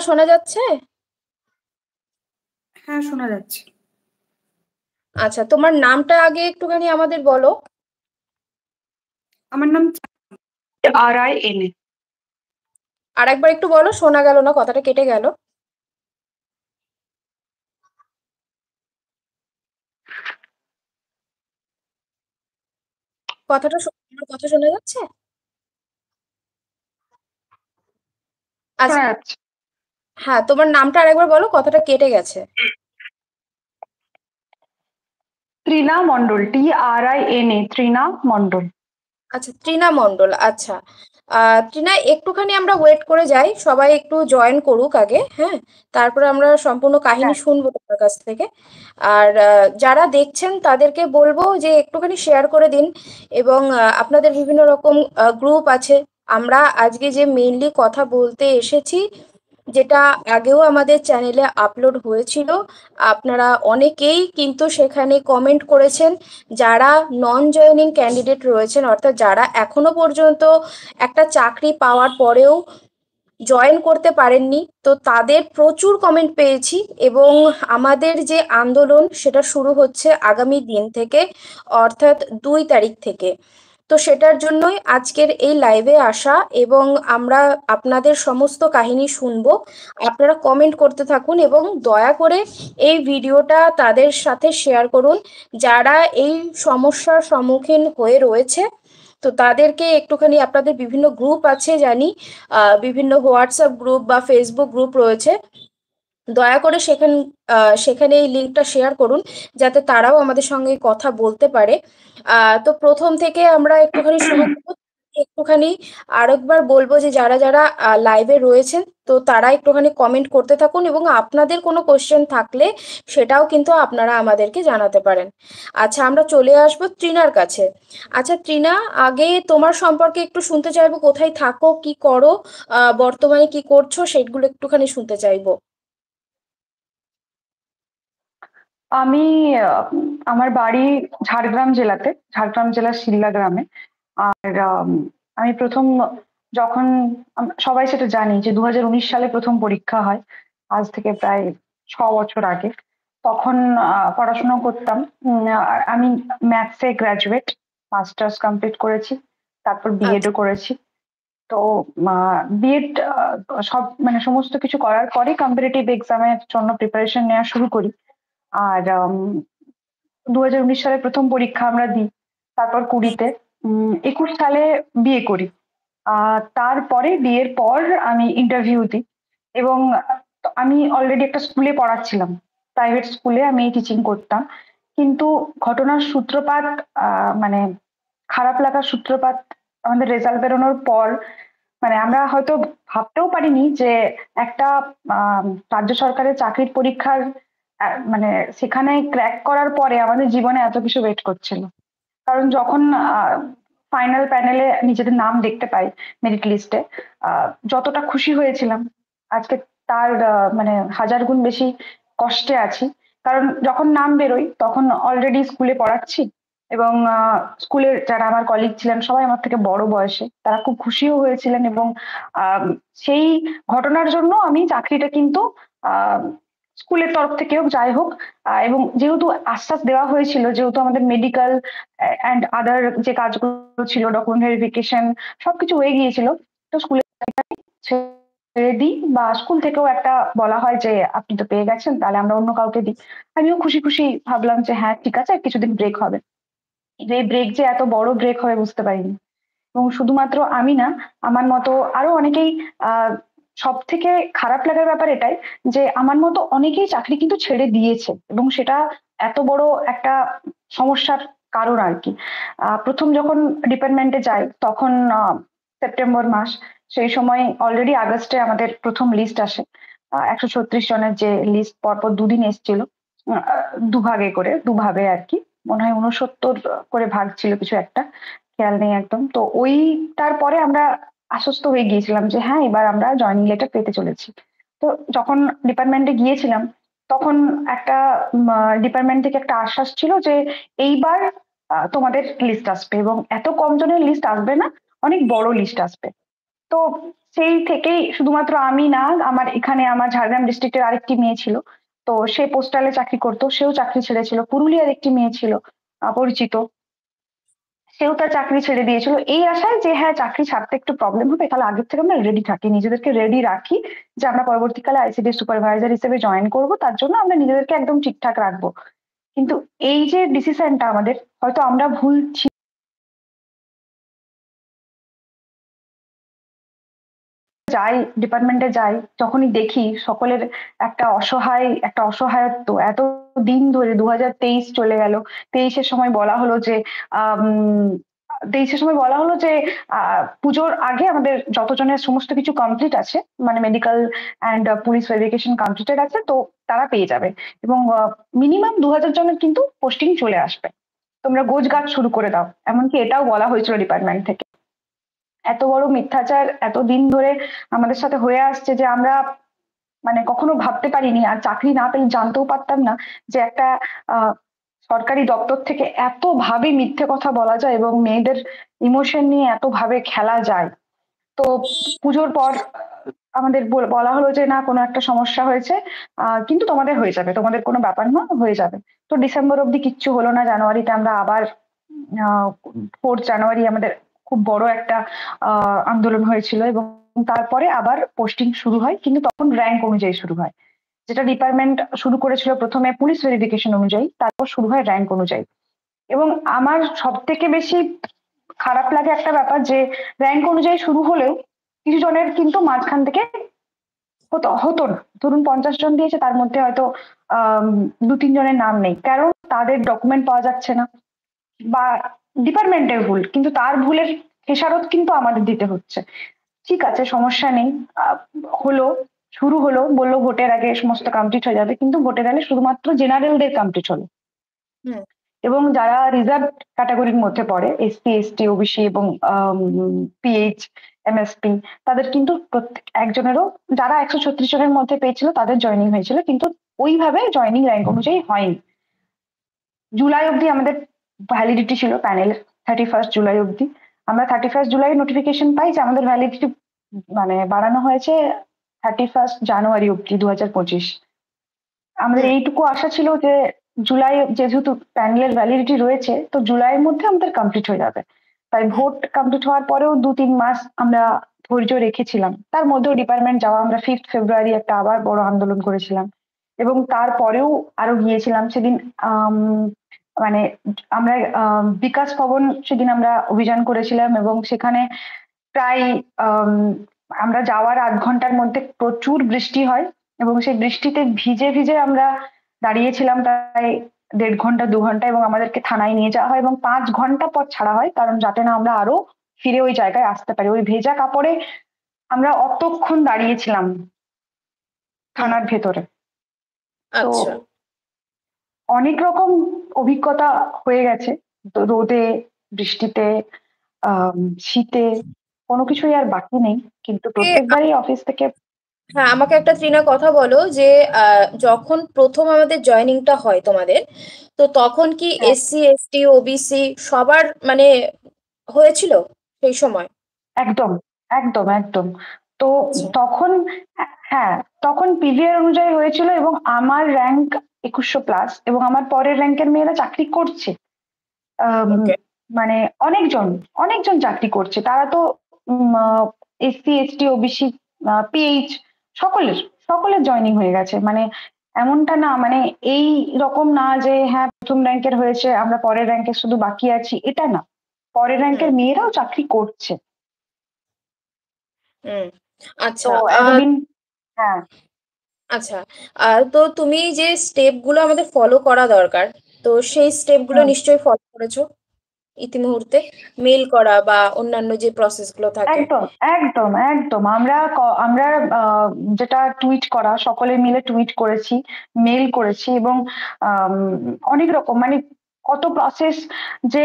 শোনা যাচ্ছে? হ্যাঁ, শোনা যাচ্ছে। আচ্ছা, তোমার নামটা আগে একটুখানি আমাদের বলো। আমার নাম RINA। আর একবার একটু বলো, শোনা গেল না, কথাটা কেটে গেল। আমার কথা শোনা যাচ্ছে? আচ্ছা। শোনা যাচ্ছে। হ্যাঁ, তোমার নামটা আরেকবার বলো, কথাটা কেটে গেছে। ত্রিনা মণ্ডল, TRINA, ত্রিনা মণ্ডল। আচ্ছা, তৃণা মণ্ডল। আচ্ছা, তৃণা, একটুখানি আমরা ওয়েট করে যাই, সবাই একটু জয়েন করুক আগে, হ্যাঁ। তারপরে আমরা সম্পূর্ণ কাহিনী হ্যাঁ। শুনবো তোমার কাছ থেকে। আর যারা দেখছেন তাদেরকে বলবো যে একটুখানি শেয়ার করে দিন। এবং আপনাদের বিভিন্ন রকম গ্রুপ আছে। আমরা আজকে যে মেইনলি কথা বলতে এসেছি, যেটা আগেও আমাদের চ্যানেলে আপলোড হয়েছিল, আপনারা অনেকেই কিন্তু সেখানে কমেন্ট করেছেন। যারা নন জয়েনিং ক্যান্ডিডেট রয়েছেন, অর্থাৎ যারা এখনো পর্যন্ত একটা চাকরি পাওয়ার পরেও জয়েন করতে পারেননি, তো তাদের প্রচুর কমেন্ট পেয়েছি। এবং আমাদের যে আন্দোলন সেটা শুরু হচ্ছে আগামী দিন থেকে, অর্থাৎ 2 তারিখ থেকে। তো সেটার জন্যই আজকের এই লাইভে আসা। এবং আমরা আপনাদের সমস্ত কাহিনী শুনবো। আপনারা কমেন্ট করতে থাকুন এবং দয়া করে এই ভিডিওটা তাদের সাথে শেয়ার করুন যারা এই সমস্যার সম্মুখীন হয়ে রয়েছে। তো তাদেরকে একটুখানি, আপনাদের বিভিন্ন গ্রুপ আছে জানি, বিভিন্ন হোয়াটসঅ্যাপ গ্রুপ বা ফেসবুক গ্রুপ রয়েছে, দয়া করে সেখানে এই লিঙ্কটা শেয়ার করুন যাতে তারাও আমাদের সঙ্গে কথা বলতে পারে। তো প্রথম থেকে আমরা একটুখানি শুরু করবো। একটুখানি আরেকবার বলবো যে যারা যারা লাইভে রয়েছেন, তো তারা একটুখানি কমেন্ট করতে থাকুন এবং আপনাদের কোনো কোশ্চেন থাকলে সেটাও কিন্তু আপনারা আমাদেরকে জানাতে পারেন। আচ্ছা, আমরা চলে আসবো তৃণার কাছে। আচ্ছা তৃণা, আগে তোমার সম্পর্কে একটু শুনতে চাইবো, কোথায় থাকো, কি করো, বর্তমানে কি করছো, সেগুলো একটুখানি শুনতে চাইবো। আমি আমার বাড়ি ঝাড়গ্রাম জেলাতে, ঝাড়গ্রাম জেলার সিল্লা গ্রামে। আর আমি প্রথম যখন সবাই সেটা জানি যে 2019 সালে প্রথম পরীক্ষা হয়, আজ থেকে প্রায় 6 বছর আগে। তখন পড়াশোনা করতাম। আর আমি ম্যাথসে গ্রাজুয়েট, মাস্টার্স কমপ্লিট করেছি, তারপর আচ্ছা। বিএডও করেছি। তো বিএড সব মানে সমস্ত কিছু করার পরে কম্পিটিটিভ এক্সামের জন্য প্রিপারেশন নেওয়া শুরু করি। আর 2019 সালে প্রথম পরীক্ষা আমরা দিই। তারপর 20 তে 21 সালে বিয়ে করি। তারপরে বিয়ের পর আমি ইন্টারভিউ দিই। এবং আমি অলরেডি একটা স্কুলে পড়াচ্ছিলাম, প্রাইভেট স্কুলে আমি টিচিং করতাম। কিন্তু ঘটনার সূত্রপাত, মানে খারাপ লাগার সূত্রপাত আমাদের রেজাল্ট বেরোনোর পর, মানে আমরা হয়তো ভাবতেও পারিনি যে একটা রাজ্য সরকারের চাকরির পরীক্ষার মানে সেখানে ক্র্যাক করার পরে আমাদের জীবনে এত কিছু ওয়েট করছিল। কারণ যখন ফাইনাল প্যানেলে নিজেদের নাম দেখতে পাই, মেরিট লিস্টে, যতটা খুশি হয়েছিলাম, আজকে তার মানে হাজার গুণ বেশি কষ্টে আছি। কারণ যখন নাম বেরোয় তখন অলরেডি স্কুলে পড়াচ্ছি। এবং স্কুলের যারা আমার কলিগ ছিলেন সবাই আমার থেকে বড় বয়সে, তারা খুব খুশিও হয়েছিলেন। এবং আহ, সেই ঘটনার জন্য আমি চাকরিটা কিন্তু আহ স্কুলের তরফ থেকে হোক যাই হোক, এবং যেহেতু আশ্বাস দেওয়া হয়েছিল, যেহেতু আমাদের মেডিকেল অ্যান্ড আদার যে কাজগুলো ছিল, ডকুমেন্ট ভেরিফিকেশন সবকিছু হয়ে গিয়েছিল। তো স্কুলে ছেড়ে দিই, বা স্কুল থেকেও একটা বলা হয় যে আপনি তো পেয়ে গেছেন, তাহলে আমরা অন্য কাউকে দিই। আমিও খুশি খুশি ভাবলাম যে হ্যাঁ ঠিক আছে, কিছুদিন ব্রেক হবে। যে ব্রেক যে এত বড় ব্রেক হবে বুঝতে পারিনি। এবং শুধুমাত্র আমি না, আমার মতো আরো অনেকেই, সব থেকে খারাপ লাগার ব্যাপার এটাই যে আমার মতো অনেকেই চাকরি কিন্তু ছেড়ে দিয়েছে, এবং সেটা এত বড় একটা সমস্যার কারণ আর কি। প্রথম যখন ডিপার্টমেন্টে যাই তখন সেপ্টেম্বর মাস, সেই সময় অলরেডি আগস্টে আমাদের প্রথম লিস্ট আসে। 136 জনের যে লিস্ট পরপর দুদিন এসেছিল, দুভাগে করে, দুভাবে আর কি। মনে হয় 69 করে ভাগ ছিল কিছু একটা, খেয়াল নেই একদম। তো ওইটার পরে আমরা আশ্বস্ত হয়ে গিয়েছিলাম যে হ্যাঁ এবার আমরা জয়নিং লেটার পেতে চলেছি। তো যখন ডিপার্টমেন্টে গিয়েছিলাম তখন একটা ডিপার্টমেন্ট থেকে একটা আশ্বাস ছিল যে এইবার তোমাদের লিস্ট আসবে, এবং এত কম জনের লিস্ট আসবে না, অনেক বড় লিস্ট আসবে। তো সেই থেকেই শুধুমাত্র আমি না, আমার এখানে আমার ঝাড়গ্রাম ডিস্ট্রিক্টের আরেকটি মেয়ে ছিল, তো সে পোস্টালে চাকরি করতো, সেও চাকরি ছেড়েছিল। পুরুলিয়ার একটি মেয়ে ছিল পরিচিত, সেও তার চাকরি ছেড়ে দিয়েছিল এই আশায় যে হ্যাঁ চাকরি ছাড়তে একটু প্রবলেম হবে, তাহলে আগের থেকে আমরা রেডি থাকি, নিজেদেরকে রেডি রাখি যে আমরা পরবর্তীকালে আইসিডি সুপারভাইজার হিসেবে জয়েন করব, তার জন্য আমরা নিজেদেরকে একদম ঠিকঠাক রাখবো। কিন্তু এই যে ডিসিশনটা আমাদের, হয়তো আমরা ভুল যাই, ডিপার্টমেন্টে যাই, যখনই দেখি সকলের একটা অসহায়ত্ব, এত দিন ধরে 2023 চলে গেল, 23-এর সময় বলা হলো যে আম, 23-এর সময় বলা হলো যে পুজোর আগে আমাদের যতজনের সমস্ত কিছু কমপ্লিট আছে, মানে medical and police verification completed আছে, তো তারা পেয়ে যাবে, এবং মিনিমাম 2000 জনের কিন্তু পোস্টিং চলে আসবে, তোমরা গোছ গাছ শুরু করে দাও, এমনকি এটাও বলা হয়েছিল ডিপার্টমেন্ট থেকে। এত বড় মিথ্যাচার এতদিন ধরে আমাদের সাথে হয়ে আসছে যে আমরা মানে কখনো ভাবতে পারিনি, আর চাকরি না পেলে জানতেও পারতাম না যে একটা আহ সরকারি দপ্তর থেকে এত ভাবে মিথ্যে কথা বলা যায় এবং মেয়েদের ইমোশন নিয়ে এত ভাবে খেলা যায়। তো পুজোর পর আমাদের বলা হলো যে না, কোনো একটা সমস্যা হয়েছে, কিন্তু তোমাদের হয়ে যাবে, তোমাদের কোনো ব্যাপার না, হয়ে যাবে। তো ডিসেম্বর অব্দি কিচ্ছু হলো না, জানুয়ারিতে আমরা আবার 4 জানুয়ারি আমাদের খুব বড় একটা আন্দোলন হয়েছিল, এবং তারপরে আবার পোস্টিং শুরু হয়, কিন্তু তখন র্যাঙ্ক অনুযায়ী শুরু হয়। যেটা ডিপার্টমেন্ট শুরু করেছিল প্রথমে পুলিশ ভেরিফিকেশন অনুযায়ী, তারপর শুরু হয় র্যাঙ্ক অনুযায়ী। এবং আমার সব থেকে বেশি খারাপ লাগে একটা ব্যাপার, যে র্যাঙ্ক অনুযায়ী শুরু হলেও কিছু জনের কিন্তু মাঝখান থেকে হতো হতো না, ধরুন 50 জন দিয়েছে, তার মধ্যে হয়তো আহ 2-3 জনের নাম নেই, কারণ তাদের ডকুমেন্ট পাওয়া যাচ্ছে না, বা ডিপার্টমেন্টের ভুল, কিন্তু তার ভুলের খেসারত কিন্তু আমাদের দিতে হচ্ছে। ঠিক আছে, সমস্যা নেই, হলো, শুরু হলো, বললো ভোটের আগে সমস্ত কমপ্লিট হয়ে যাবে, কিন্তু ভোটের আগে শুধুমাত্র জেনারেলদের কমপ্লিট হলো, হুম। এবং যারা রিজার্ভ ক্যাটাগরির মধ্যে পড়ে, এসসি এসটি ওবিসি এবং পিএইচ এমএসপি, তাদের কিন্তু প্রত্যেক একজনেরও, যারা 136 জনের মধ্যে পেয়েছিল তাদের জয়নিং হয়েছিল, কিন্তু ওইভাবে জয়নিং র্যাঙ্ক অনুযায়ী হয়নি। জুলাই অব্দি আমাদের ভ্যালিডিটি ছিল প্যানেল, 31 জুলাই অব্দি। আমরা 31 জুলাই নোটিফিকেশন পাই যে আমাদের ভ্যালিডিটি মানে বাড়ানো হয়েছে 31 জানুয়ারি অব্দি 2025। আমাদের হুম। এইটুকু আশা ছিল যে জুলাই, যেহেতু প্যানেলের ভ্যালিডিটি রয়েছে, তো জুলাইয়ের মধ্যে আমাদের কমপ্লিট হয়ে যাবে। তাই হুম। ভোট কমপ্লিট হওয়ার পরেও 2-3 মাস আমরা ধৈর্য রেখেছিলাম, তার মধ্যেও ডিপার্টমেন্ট যাওয়া, আমরা 5 ফেব্রুয়ারি একটা আবার বড় আন্দোলন করেছিলাম, এবং তারপরেও আরো গিয়েছিলাম সেদিন। আম, মানে আমরা বিকাশ ভবন সেদিন আমরা অভিযান করেছিলাম, এবং সেখানে প্রায় আম, আমরা যাওয়ার 8 ঘন্টার মধ্যে প্রচুর বৃষ্টি হয়, এবং সেই বৃষ্টিতে ভিজে ভিজে আমরা দাঁড়িয়েছিলাম প্রায় 1.5 ঘন্টা 2 ঘন্টা, এবং আমাদেরকে থানায় নিয়ে যাওয়া হয় এবং 5 ঘন্টা পর ছাড়া হয়, কারণ যাতে না আমরা আরো ফিরে ওই জায়গায় আসতে পারি। ওই ভেজা কাপড়ে আমরা অতক্ষণ দাঁড়িয়েছিলাম হুম। থানার ভেতরে। তো আচ্ছা। অনেক রকম অভিজ্ঞতা হয়ে গেছে, তো রোদে, বৃষ্টিতে, আম, শীতে, কোনো কিছুই আর বাকি নেই, কিন্তু প্রত্যেকবারই অফিস থেকে। হ্যাঁ, আমাকে একটা ত্রিনা কথা বলো যে যখন প্রথম আমাদের জয়েনিংটা হয় তোমাদের, তো তখন কি হ্যাঁ, এসসি এসটি ওবিসি সবার মানে হয়েছিল সেই সময়? একদম, একদম, একদম। তো আচ্ছা। তখন, হ্যাঁ, তখন পিভিআর অনুযায়ী হয়েছিল, এবং আমার র্যাঙ্ক 2100+, এবং আমার পরের র্যাঙ্কের মেয়েরা চাকরি করছে। আম, ওকে। মানে অনেকজন, অনেকজন চাকরি করছে, তারা তো এসসি এসটি ওবিসি পিএইচ, সকলের সকলের জয়েনিং হয়ে গেছে। মানে এমনটা না, মানে এই রকম না যে হ্যাঁ প্রথম র্যাঙ্কের হয়েছে আমরা পরের র্যাঙ্কে শুধু বাকি আছি, এটা না, পরের হুম। র্যাঙ্কের মেয়েরাও চাকরি করছে। হুম। তো আচ্ছা। এতদিন, হ্যাঁ, আচ্ছা। তো তুমি যে স্টেপগুলো আমাদের ফলো করা দরকার, তো সেই স্টেপগুলো হুম, নিশ্চয়ই ফলো করেছো ইতিমুহূর্তে, মেল করা বা অন্যান্য যে প্রসেসগুলো থাকে। একদম, একদম, একদম। আমরা যেটা টুইট করা, সকলে মিলে টুইট করেছি, মেল করেছি, এবং আম, অনেক রকম মানে কত প্রসেস, যে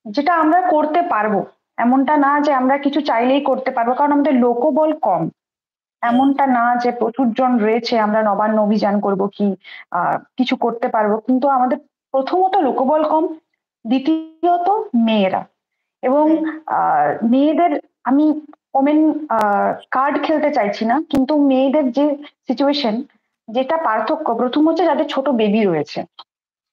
যেটা আমরা করতে পারবো, এমনটা না যে আমরা কিছু চাইলেই করতে পারবো, কারণ আমাদের লোকবল কম। হুম। এমনটা না যে প্রচুর জন রয়েছে আমরা নবান্ন অভিযান করব কি কিছু করতে পারবো, কিন্তু আমাদের প্রথমত লোকবল কম, দ্বিতীয়ত মেয়েরা, এবং হুম। মেয়েদের, আমি ওমেন কার্ড খেলতে চাইছি না, কিন্তু মেয়েদের যে সিচুয়েশন, যেটা পার্থক্য, প্রথম হচ্ছে যাদের ছোট বেবি রয়েছে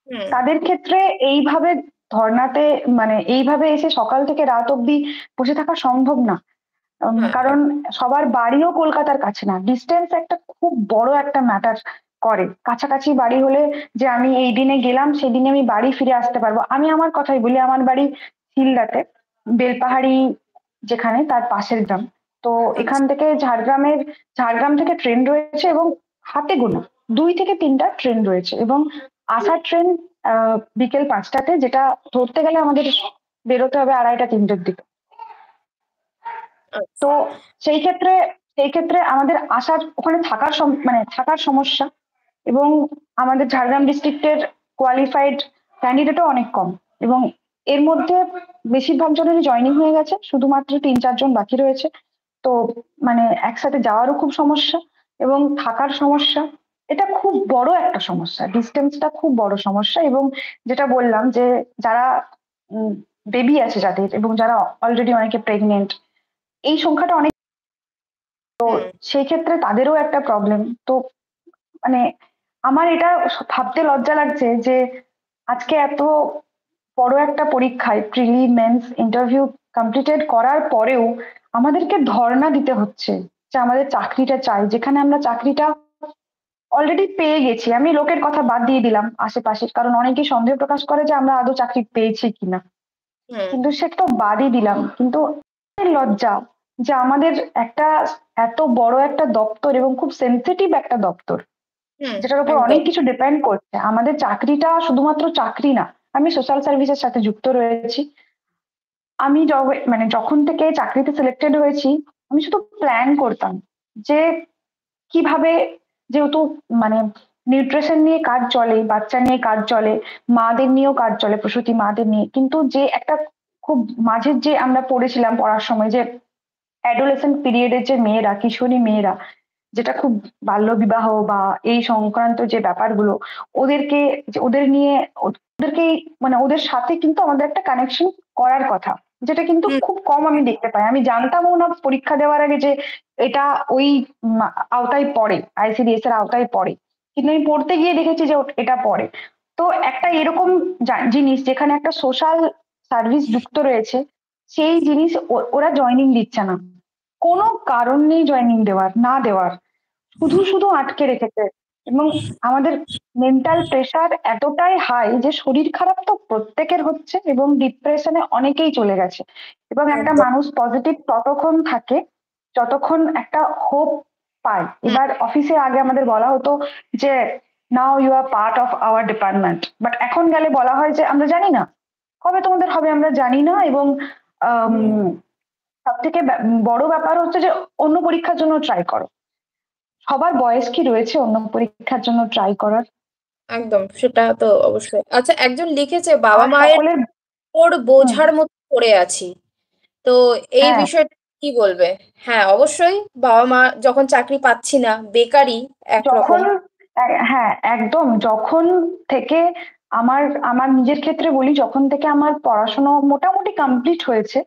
হুম। তাদের ক্ষেত্রে এইভাবে ধর্নাতে, মানে এইভাবে এসে সকাল থেকে রাত অব্দি বসে থাকা সম্ভব না। হ্যাঁ, কারণ সবার বাড়িও কলকাতার কাছে না, ডিস্টেন্স একটা খুব বড় একটা ম্যাটার করে। কাছাকাছি বাড়ি হলে যে আমি এই দিনে গেলাম সেদিনে আমি বাড়ি ফিরে আসতে পারবো। আমি আমার কথাই বলি, আমার বাড়ি শিলদাতে, বেলপাহাড়ি যেখানে, তার পাশের গ্রাম। তো এখান আচ্ছা। থেকে ঝাড়গ্রাম থেকে ট্রেন রয়েছে, এবং হাতে গোনা 2 থেকে 3টা ট্রেন রয়েছে, এবং আসার ট্রেন বিকেল 5টাতে, যেটা ধরতে গেলে আমাদের বেরোতে হবে 2:30-3টের দিকে। তো আচ্ছা। সেই ক্ষেত্রে সেই ক্ষেত্রে আমাদের আসার ওখানে থাকার মানে থাকার সমস্যা, এবং আমাদের ঝাড়গ্রাম ডিস্ট্রিক্টের কোয়ালিফাইড ক্যান্ডিডেটও অনেক কম, এবং এর মধ্যে বেশিরভাগ জনেরই জয়েনিং হয়ে গেছে, শুধুমাত্র 3-4 জন বাকি রয়েছে। তো মানে একসাথে যাওয়ারও খুব সমস্যা, এবং থাকার সমস্যা। এটা খুব বড় একটা সমস্যা, ডিস্টেন্সটা খুব বড় সমস্যা। এবং যেটা বললাম যে যারা বেবি আছে যাদের, এবং যারা অলরেডি অনেকে প্রেগনেন্ট, এই সংখ্যাটা অনেক। হুম। সেই ক্ষেত্রে তাদেরও একটা প্রবলেম। তো মানে আমার এটা ভাবতে লজ্জা লাগছে যে আজকে এত বড় একটা পরীক্ষায়, প্রিলি মেন্স ইন্টারভিউ কমপ্লিটেড করার পরেও আমাদেরকে ধর্ণা দিতে হচ্ছে যে আমাদের চাকরিটা চাই, যেখানে আমরা চাকরিটা অলরেডি পেয়ে গেছি। আমি লোকের কথা বাদ দিয়ে দিলাম আশেপাশের, কারণ অনেকেই সন্দেহ প্রকাশ করে যে আমরা আদৌ চাকরি পেয়েছি কিনা, হুম। কিন্তু সেটা তো বাদই দিলাম। কিন্তু লজ্জা যে আমাদের একটা এত বড় একটা দপ্তর, এবং খুব সেন্সিটিভ একটা দপ্তর, হুম। যেটার উপর অনেক একদম। কিছু ডিপেন্ড করছে। আমাদের চাকরিটা শুধুমাত্র চাকরি না। আমি সোশ্যাল সার্ভিসের সাথে যুক্ত রয়েছি। আমি মানে যখন থেকে চাকরিতে সিলেক্টেড হয়েছি, আমি শুধু প্ল্যান করতাম যে কিভাবে, যেহেতু মানে নিউট্রিশন নিয়ে কাজ চলে, বাচ্চা নিয়ে কাজ চলে, মাদের নিয়েও কাজ চলে, প্রসূতি মাদের নিয়ে। কিন্তু যে একটা খুব মাঝের যে আমরা পড়েছিলাম পড়ার সময়, যে অ্যাডোলেসেন্ট পিরিয়ডের যে মেয়েরা, কিশোরী মেয়েরা, যেটা খুব বাল্যবিবাহ বা এই সংক্রান্ত যে ব্যাপারগুলো, ওদেরকে, ওদের নিয়ে, ওদেরকে মানে ওদের সাথে কিন্তু আমাদের একটা কানেকশন করার কথা, যেটা কিন্তু হুম। খুব কম আমি দেখতে পাই। আমি জানতামও না পরীক্ষা দেওয়ার আগে যে এটা ওই উম আওতায় পড়ে, আইসিডিএস এর আওতায় পড়ে। কিন্তু আমি পড়তে গিয়ে দেখেছি যে এটা পড়ে। তো একটা এরকম জিনিস যেখানে একটা সোশ্যাল সার্ভিস যুক্ত রয়েছে, সেই জিনিস ওরা জয়নিং দিচ্ছে না। কোনো কারণ নেই জয়নিং দেওয়ার, না দেওয়ার, শুধু শুধু আটকে রেখেছে। এবং আমাদের মেন্টাল প্রেশার এতটাই হাই যে শরীর খারাপ তো প্রত্যেকের হচ্ছে, এবং ডিপ্রেশনে অনেকেই চলে গেছে। এবং একটা একদম। মানুষ পজিটিভ ততক্ষণ থাকে যতক্ষণ একটা হোপ পায়। হুম। এবার অফিসে আগে আমাদের বলা হতো যে now you are part of our department, but এখন গেলে বলা হয় যে আমরা জানি না কবে তোমাদের হবে, আমরা জানি না। এবং হুম। সব থেকে বড় ব্যাপার হচ্ছে যে অন্য পরীক্ষার জন্য ট্রাই করো। সবার বয়স কি রয়েছে অন্য পরীক্ষার জন্য ট্রাই করার? একদম, সেটা তো অবশ্যই। আচ্ছা, একজন লিখেছে বাবা আর মায়ের সকলের। ওর হুম। বোঝার মতো পড়ে আছি। তো এই হ্যাঁ, বিষয়টা কি বলবে? হ্যাঁ, অবশ্যই। বাবা মা যখন চাকরি পাচ্ছি না, বেকারই একরকম। যখন হ্যাঁ একদম, যখন থেকে আমার আমার নিজের ক্ষেত্রে বলি, যখন থেকে আমার পড়াশোনা মোটামুটি কমপ্লিট হয়েছে,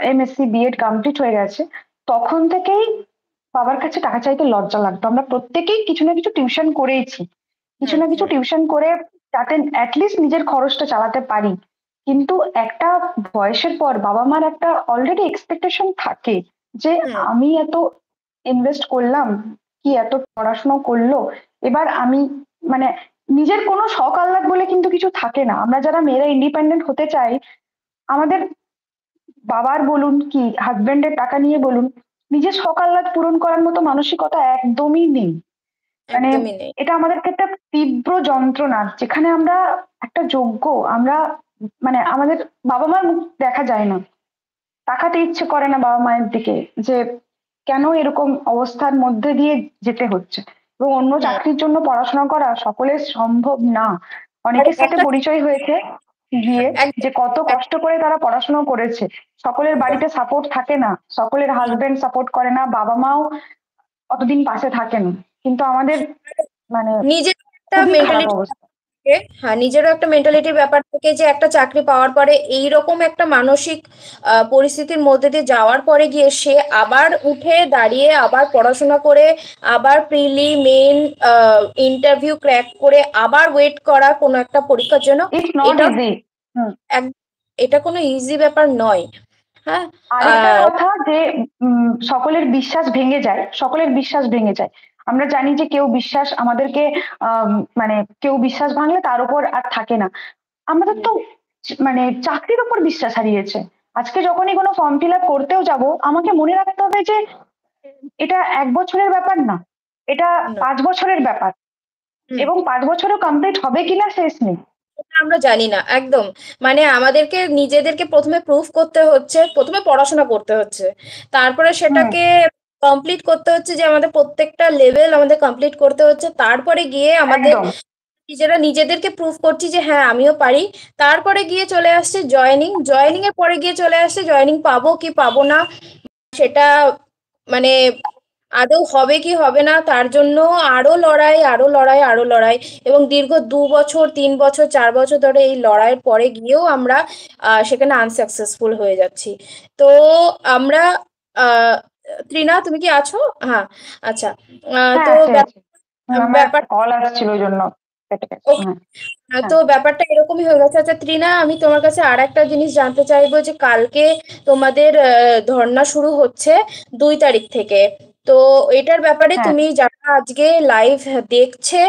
এমএসসি বিএড কমপ্লিট হয়ে গেছে, তখন থেকেই বাবার কাছে টাকা চাইতে লজ্জা লাগতো। আমরা প্রত্যেকেই কিছু না কিছু টিউশন করেইছি, কিছু হুম। না কিছু হুম। টিউশন করে, যাতে অ্যাটলিস্ট নিজের খরচটা চালাতে পারি। কিন্তু একটা বয়সের পর বাবা মার একটা অলরেডি এক্সপেকটেশন থাকে যে হুম। আমি এত ইনভেস্ট করলাম, কি এত পড়াশোনা করলো, এবার আমি মানে নিজের কোনো শখ আহ্লাদ বলে কিন্তু কিছু থাকে না। আমরা যারা মেয়েরা ইন্ডিপেন্ডেন্ট হতে চাই, আমাদের বাবার বলুন কি হাজবেন্ডের টাকা নিয়ে বলুন, নিজের শখ আহ্লাদ পূরণ করার মতো মানসিকতা একদমই নেই। মানে একদমই নেই। এটা আমাদের ক্ষেত্রে তীব্র যন্ত্রণা, যেখানে আমরা একটা যোগ্য, আমরা মানে আমাদের বাবা মার মুখ দেখা যায় না, তাকাতে ইচ্ছে করে না বাবা মায়ের দিকে, যে কেন এরকম অবস্থার মধ্যে দিয়ে যেতে হচ্ছে। এবং অন্য হুম। চাকরির জন্য পড়াশোনা করা সকলের সম্ভব না। আর অনেকের সাথে একটা পরিচয় হয়েছে গিয়ে, একদম। যে কত কষ্ট করে তারা পড়াশোনা করেছে। সকলের একদম। বাড়িতে সাপোর্ট থাকে না, সকলের হাজবেন্ড সাপোর্ট করে না, বাবা মাও অতদিন পাশে থাকেন। কিন্তু আমাদের মানে নিজের একটা খুবই খারাপ মেন্টালিটি অবস্থা। হ্যাঁ, নিজেরও একটা মেন্টালিটির ব্যাপার থেকে যে একটা চাকরি পাওয়ার পরে এইরকম একটা মানসিক পরিস্থিতির মধ্যে দিয়ে যাওয়ার পরে গিয়ে সে আবার উঠে দাঁড়িয়ে আবার পড়াশোনা করে আবার প্রিলি মেন ইন্টারভিউ ক্র্যাক করে আবার ওয়েট করা কোনো একটা পরীক্ষার জন্য। ইটস নট এটা ইজি। এক এটা কোনো ইজি ব্যাপার নয়। হ্যাঁ। আরেকটা আহ কথা যে সকলের বিশ্বাস ভেঙে যায়, সকলের বিশ্বাস ভেঙে যায়। আমরা জানি যে কেউ বিশ্বাস আমাদেরকে আহ মানে কেউ বিশ্বাস ভাঙলে তার উপর আর থাকে না। আমাদের তো মানে চাকরির উপর বিশ্বাস হারিয়েছে। আজকে যখনই কোনো ফর্ম ফিল আপ করতেও যাব, আমাকে মনে রাখতে হবে যে এটা 1 বছরের ব্যাপার না, এটা না। 5 বছরের ব্যাপার। হুম। এবং 5 বছরেও কমপ্লিট হবে কিনা শেষ নেই। এটা আমরা জানি না একদম। মানে আমাদেরকে নিজেদেরকে প্রথমে প্রুফ করতে হচ্ছে, প্রথমে পড়াশোনা করতে হচ্ছে, তারপরে হুম। সেটাকে কমপ্লিট করতে হচ্ছে, যে আমাদের প্রত্যেকটা লেভেল আমাদের কমপ্লিট করতে হচ্ছে, তারপরে গিয়ে আমাদের একদম। নিজেরা নিজেদেরকে প্রুফ করছি যে হ্যাঁ আমিও পারি। তারপরে গিয়ে চলে আসছে জয়েনিং, জয়েনিং এর পরে গিয়ে চলে আসছে জয়েনিং পাবো কি পাবো না, সেটা মানে আদৌ হবে কি হবে না তার জন্য আরো লড়াই, আরো লড়াই, আরো লড়াই। এবং দীর্ঘ 2 বছর, 3 বছর, 4 বছর ধরে এই লড়াইয়ের পরে গিয়েও আমরা সেখানে আনসাকসেসফুল হয়ে যাচ্ছি। তো আমরা আহ ত্রিনা, তুমি কি আছো? হ্যাঁ। আচ্ছা। হ্যাঁ, তো আছে আছে। আমার ব্যাপার, একটা কল আসছিল ওই জন্য কেটে গেছে। হ্যাঁ। তো হ্যাঁ। ব্যাপারটা এরকমই হয়ে গেছে। আচ্ছা ত্রিনা, আমি তোমার কাছে আর একটা জিনিস জানতে চাইবো, যে কালকে তোমাদের ধর্ণা শুরু হচ্ছে 2 তারিখ থেকে। তো এটার ব্যাপারে হ্যাঁ। তুমি যারা আজকে লাইভ দেখছে,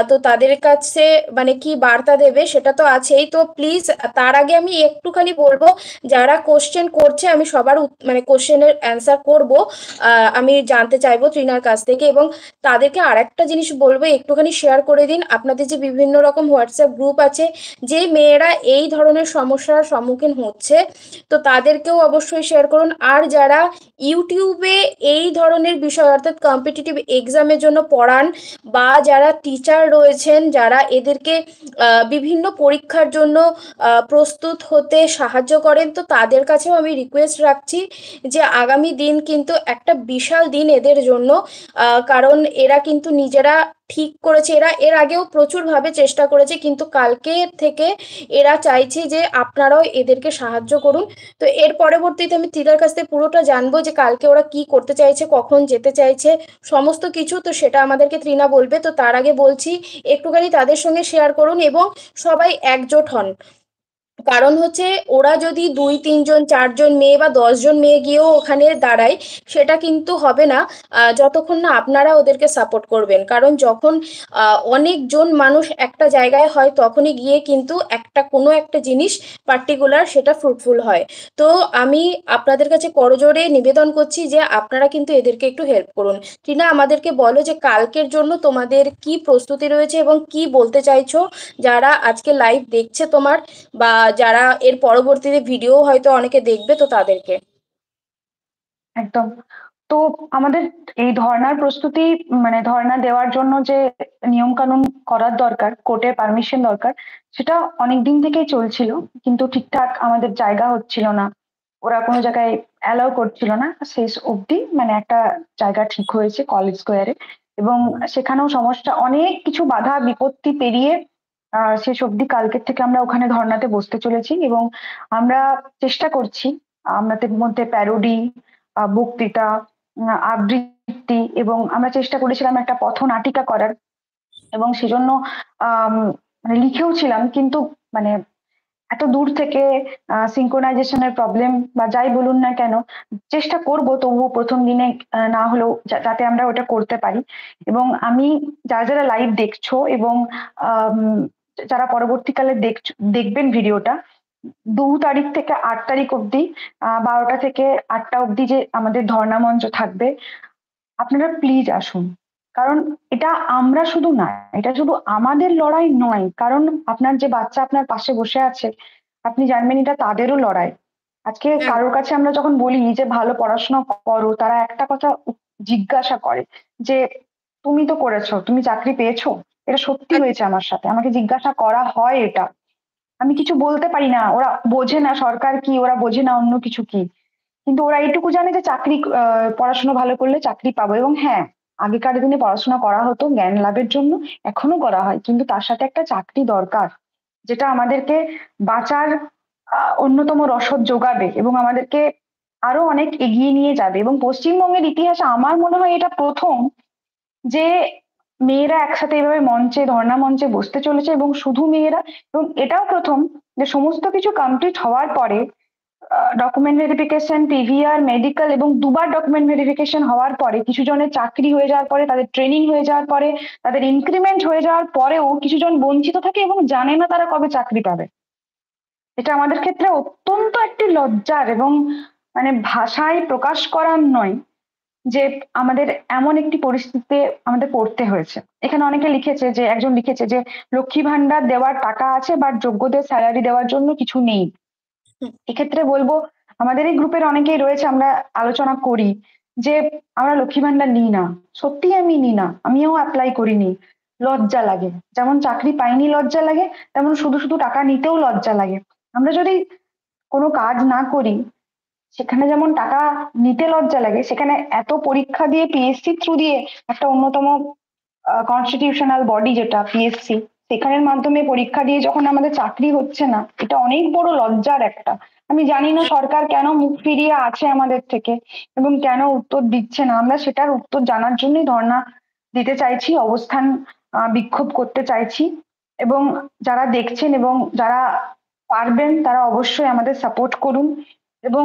তো তাদের কাছে মানে কি বার্তা দেবে সেটা তো আছেই। তো প্লিজ তার আগে আমি একটুখানি বলবো, যারা কোশ্চেন করছে আমি সবার মানে কোশ্চেনের অ্যান্সার করব, আমি জানতে চাইবো ত্রিনার কাছ থেকে। এবং তাদেরকে আরেকটা জিনিস বলবো, একটুখানি শেয়ার করে দিন আপনাদের যে বিভিন্ন রকম হোয়াটসঅ্যাপ গ্রুপ আছে, যে মেয়েরা এই ধরনের সমস্যার সম্মুখীন হচ্ছে, তো তাদেরকেও অবশ্যই শেয়ার করুন। আর যারা ইউটিউবে এই ধরনের বিষয় অর্থাৎ কম্পিটিটিভ এক্সামের জন্য পড়ান, বা যারা টিচার রয়েছেন যারা এদেরকে বিভিন্ন পরীক্ষার জন্য প্রস্তুত হতে সাহায্য করেন, তো তাদের কাছেও আমি রিকোয়েস্ট রাখছি যে আগামী দিন কিন্তু একটা বিশাল দিন এদের জন্য। কারণ এরা কিন্তু নিজেরা ঠিক করেছে, এরা এর আগেও প্রচুর ভাবে চেষ্টা করেছে, কিন্তু কালকে থেকে এরা চাইছে যে আপনারাও এদেরকে সাহায্য করুন। তো এর পরবর্তীতে আমি তিনার কাছ থেকে পুরোটা জানবো যে কালকে ওরা কি করতে চাইছে, কখন যেতে চাইছে, সমস্ত কিছু। তো সেটা আমাদেরকে ত্রিনা বলবে। তো তার আগে বলছি একটুখানি তাদের সঙ্গে শেয়ার করুন এবং সবাই একজোট হন। কারণ হচ্ছে ওরা যদি 2, 3 জন, 4 জন মেয়ে বা 10 জন মেয়ে গিয়েও ওখানে দাঁড়ায়, সেটা কিন্তু হবে না যতক্ষণ না আপনারা ওদেরকে সাপোর্ট করবেন। কারণ যখন অনেকজন মানুষ একটা জায়গায় হয়, তখনই গিয়ে কিন্তু একটা কোনো একটা জিনিস পার্টিকুলার সেটা ফ্রুটফুল হয়। তো আমি আপনাদের কাছে করজোড়ে নিবেদন করছি যে আপনারা কিন্তু এদেরকে একটু হেল্প করুন। টিনা, আমাদেরকে বলো যে কালকের জন্য তোমাদের কি প্রস্তুতি রয়েছে এবং কি বলতে চাইছো যারা আজকে লাইভ দেখছে তোমার, বা যারা এর পরবর্তীতে ভিডিও হয়তো অনেকে দেখবে, তো তাদেরকে। একদম। তো আমাদের এই ধর্নার প্রস্তুতি, মানে ধর্না দেওয়ার জন্য যে নিয়ম কানুন করার দরকার, কোর্টের পারমিশন দরকার, সেটা অনেক দিন থেকেই চলছিল। কিন্তু ঠিকঠাক আমাদের জায়গা হচ্ছিল না, ওরা কোনো জায়গায় অ্যালাউ করছিল না। শেষ অবধি মানে একটা জায়গা ঠিক হয়েছে কলেজ স্কোয়ারে, এবং সেখানেও সমস্যা অনেক কিছু বাধা বিপত্তি পেরিয়ে শেষ অবধি কালকের থেকে আমরা ওখানে ধর্নাতে বসতে চলেছি। এবং আমরা চেষ্টা করছি আমাদের মধ্যে প্যারোডি, বক্তৃতা, আবৃত্তি, এবং আমরা চেষ্টা করেছিলাম একটা পথনাটিকা করার। এবং সেজন্য আম মানে লিখেও ছিলাম, কিন্তু মানে এত দূর থেকে সিঙ্ক্রোনাইজেশনের প্রবলেম বা যাই বলুন না কেন, চেষ্টা করব তবুও প্রথম দিনে না হলেও যাতে আমরা ওটা করতে পারি। এবং আমি যারা যারা লাইভ দেখছো এবং আম, যারা পরবর্তীকালে দেখবেন ভিডিওটা, 2 তারিখ থেকে 8 তারিখ অব্দি 12টা থেকে 8টা অব্দি যে আমাদের ধর্ণা মঞ্চ থাকবে, আপনারা প্লিজ আসুন। কারণ এটা আমরা শুধু না, এটা শুধু আমাদের লড়াই নয়। কারণ আপনার যে বাচ্চা আপনার পাশে বসে আছে, আপনি জানবেন এটা তাদেরও লড়াই। আজকে হ্যাঁ। কারোর কাছে আমরা যখন বলি যে ভালো পড়াশোনা করো, তারা একটা কথা জিজ্ঞাসা করে যে তুমি তো করেছো, তুমি চাকরি পেয়েছো? এটা সত্যি হয়েছে আমার সাথে, আমাকে জিজ্ঞাসা করা হয় এটা। আমি কিছু বলতে পারি না, ওরা বোঝে না সরকার কি, ওরা বোঝে না অন্য কিছু কি। কিন্তু ওরা এইটুকু জানে যে চাকরি, পড়াশোনা ভালো করলে চাকরি পাবো। এবং হ্যাঁ, আগেকার দিনে পড়াশোনা করা হতো জ্ঞান লাভের জন্য, এখনো করা হয়, কিন্তু তার সাথে একটা চাকরি দরকার, যেটা আমাদেরকে বাঁচার অন্যতম রসদ যোগাবে এবং আমাদেরকে আরো অনেক এগিয়ে নিয়ে যাবে। এবং পশ্চিমবঙ্গের ইতিহাসে আমার মনে হয় এটা প্রথম যে মেয়েরা একসাথে এভাবে মঞ্চে, ধর্ণা মঞ্চে বসতে চলেছে, এবং শুধু মেয়েরা। এবং এটাও প্রথম যে সমস্ত কিছু কমপ্লিট হওয়ার পরে ডকুমেন্ট ভেরিফিকেশন, পিভিআর, মেডিকেল এবং দুবার ডকুমেন্ট ভেরিফিকেশন হওয়ার পরে, কিছু জনের চাকরি হয়ে যাওয়ার পরে, তাদের ট্রেনিং হয়ে যাওয়ার পরে, তাদের ইনক্রিমেন্ট হয়ে যাওয়ার পরেও কিছু জন বঞ্চিত থাকে এবং জানে না তারা কবে চাকরি পাবে। এটা আমাদের ক্ষেত্রে অত্যন্ত একটি লজ্জার এবং মানে ভাষায় প্রকাশ করার নয় যে আমাদের এমন একটি পরিস্থিতিতে আমাদের পড়তে হয়েছে। এখানে অনেকে লিখেছে, যে একজন লিখেছে যে লক্ষ্মী ভান্ডার দেওয়ার টাকা আছে, বাট যোগ্যদের স্যালারি দেওয়ার জন্য কিছু নেই। এক্ষেত্রে বলবো, আমাদের এই গ্রুপের অনেকেই রয়েছে, আমরা আলোচনা করি যে আমরা লক্ষ্মী ভান্ডার নিই না। সত্যি আমি নিই না, আমিও অ্যাপ্লাই করিনি। লজ্জা লাগে, যেমন চাকরি পাইনি লজ্জা লাগে, তেমন শুধু শুধু টাকা নিতেও লজ্জা লাগে। আমরা যদি কোনো কাজ না করি, সেখানে যেমন টাকা নিতে লজ্জা লাগে, সেখানে এত পরীক্ষা দিয়ে পিএসসি থ্রু দিয়ে একটা অন্যতম কনস্টিটিউশনাল বডি যেটা পিএসসি, সেখানের মাধ্যমে পরীক্ষা দিয়ে যখন আমাদের চাকরি হচ্ছে না, এটা অনেক বড় লজ্জার একটা। আমি জানি না সরকার কেন মুখ ফিরিয়ে আছে আমাদের থেকে এবং কেন উত্তর দিচ্ছে না। আমরা সেটার উত্তর জানার জন্যই ধর্ণা দিতে চাইছি, অবস্থান বিক্ষোভ করতে চাইছি। এবং যারা দেখছেন এবং যারা পারবেন তারা অবশ্যই আমাদের সাপোর্ট করুন। এবং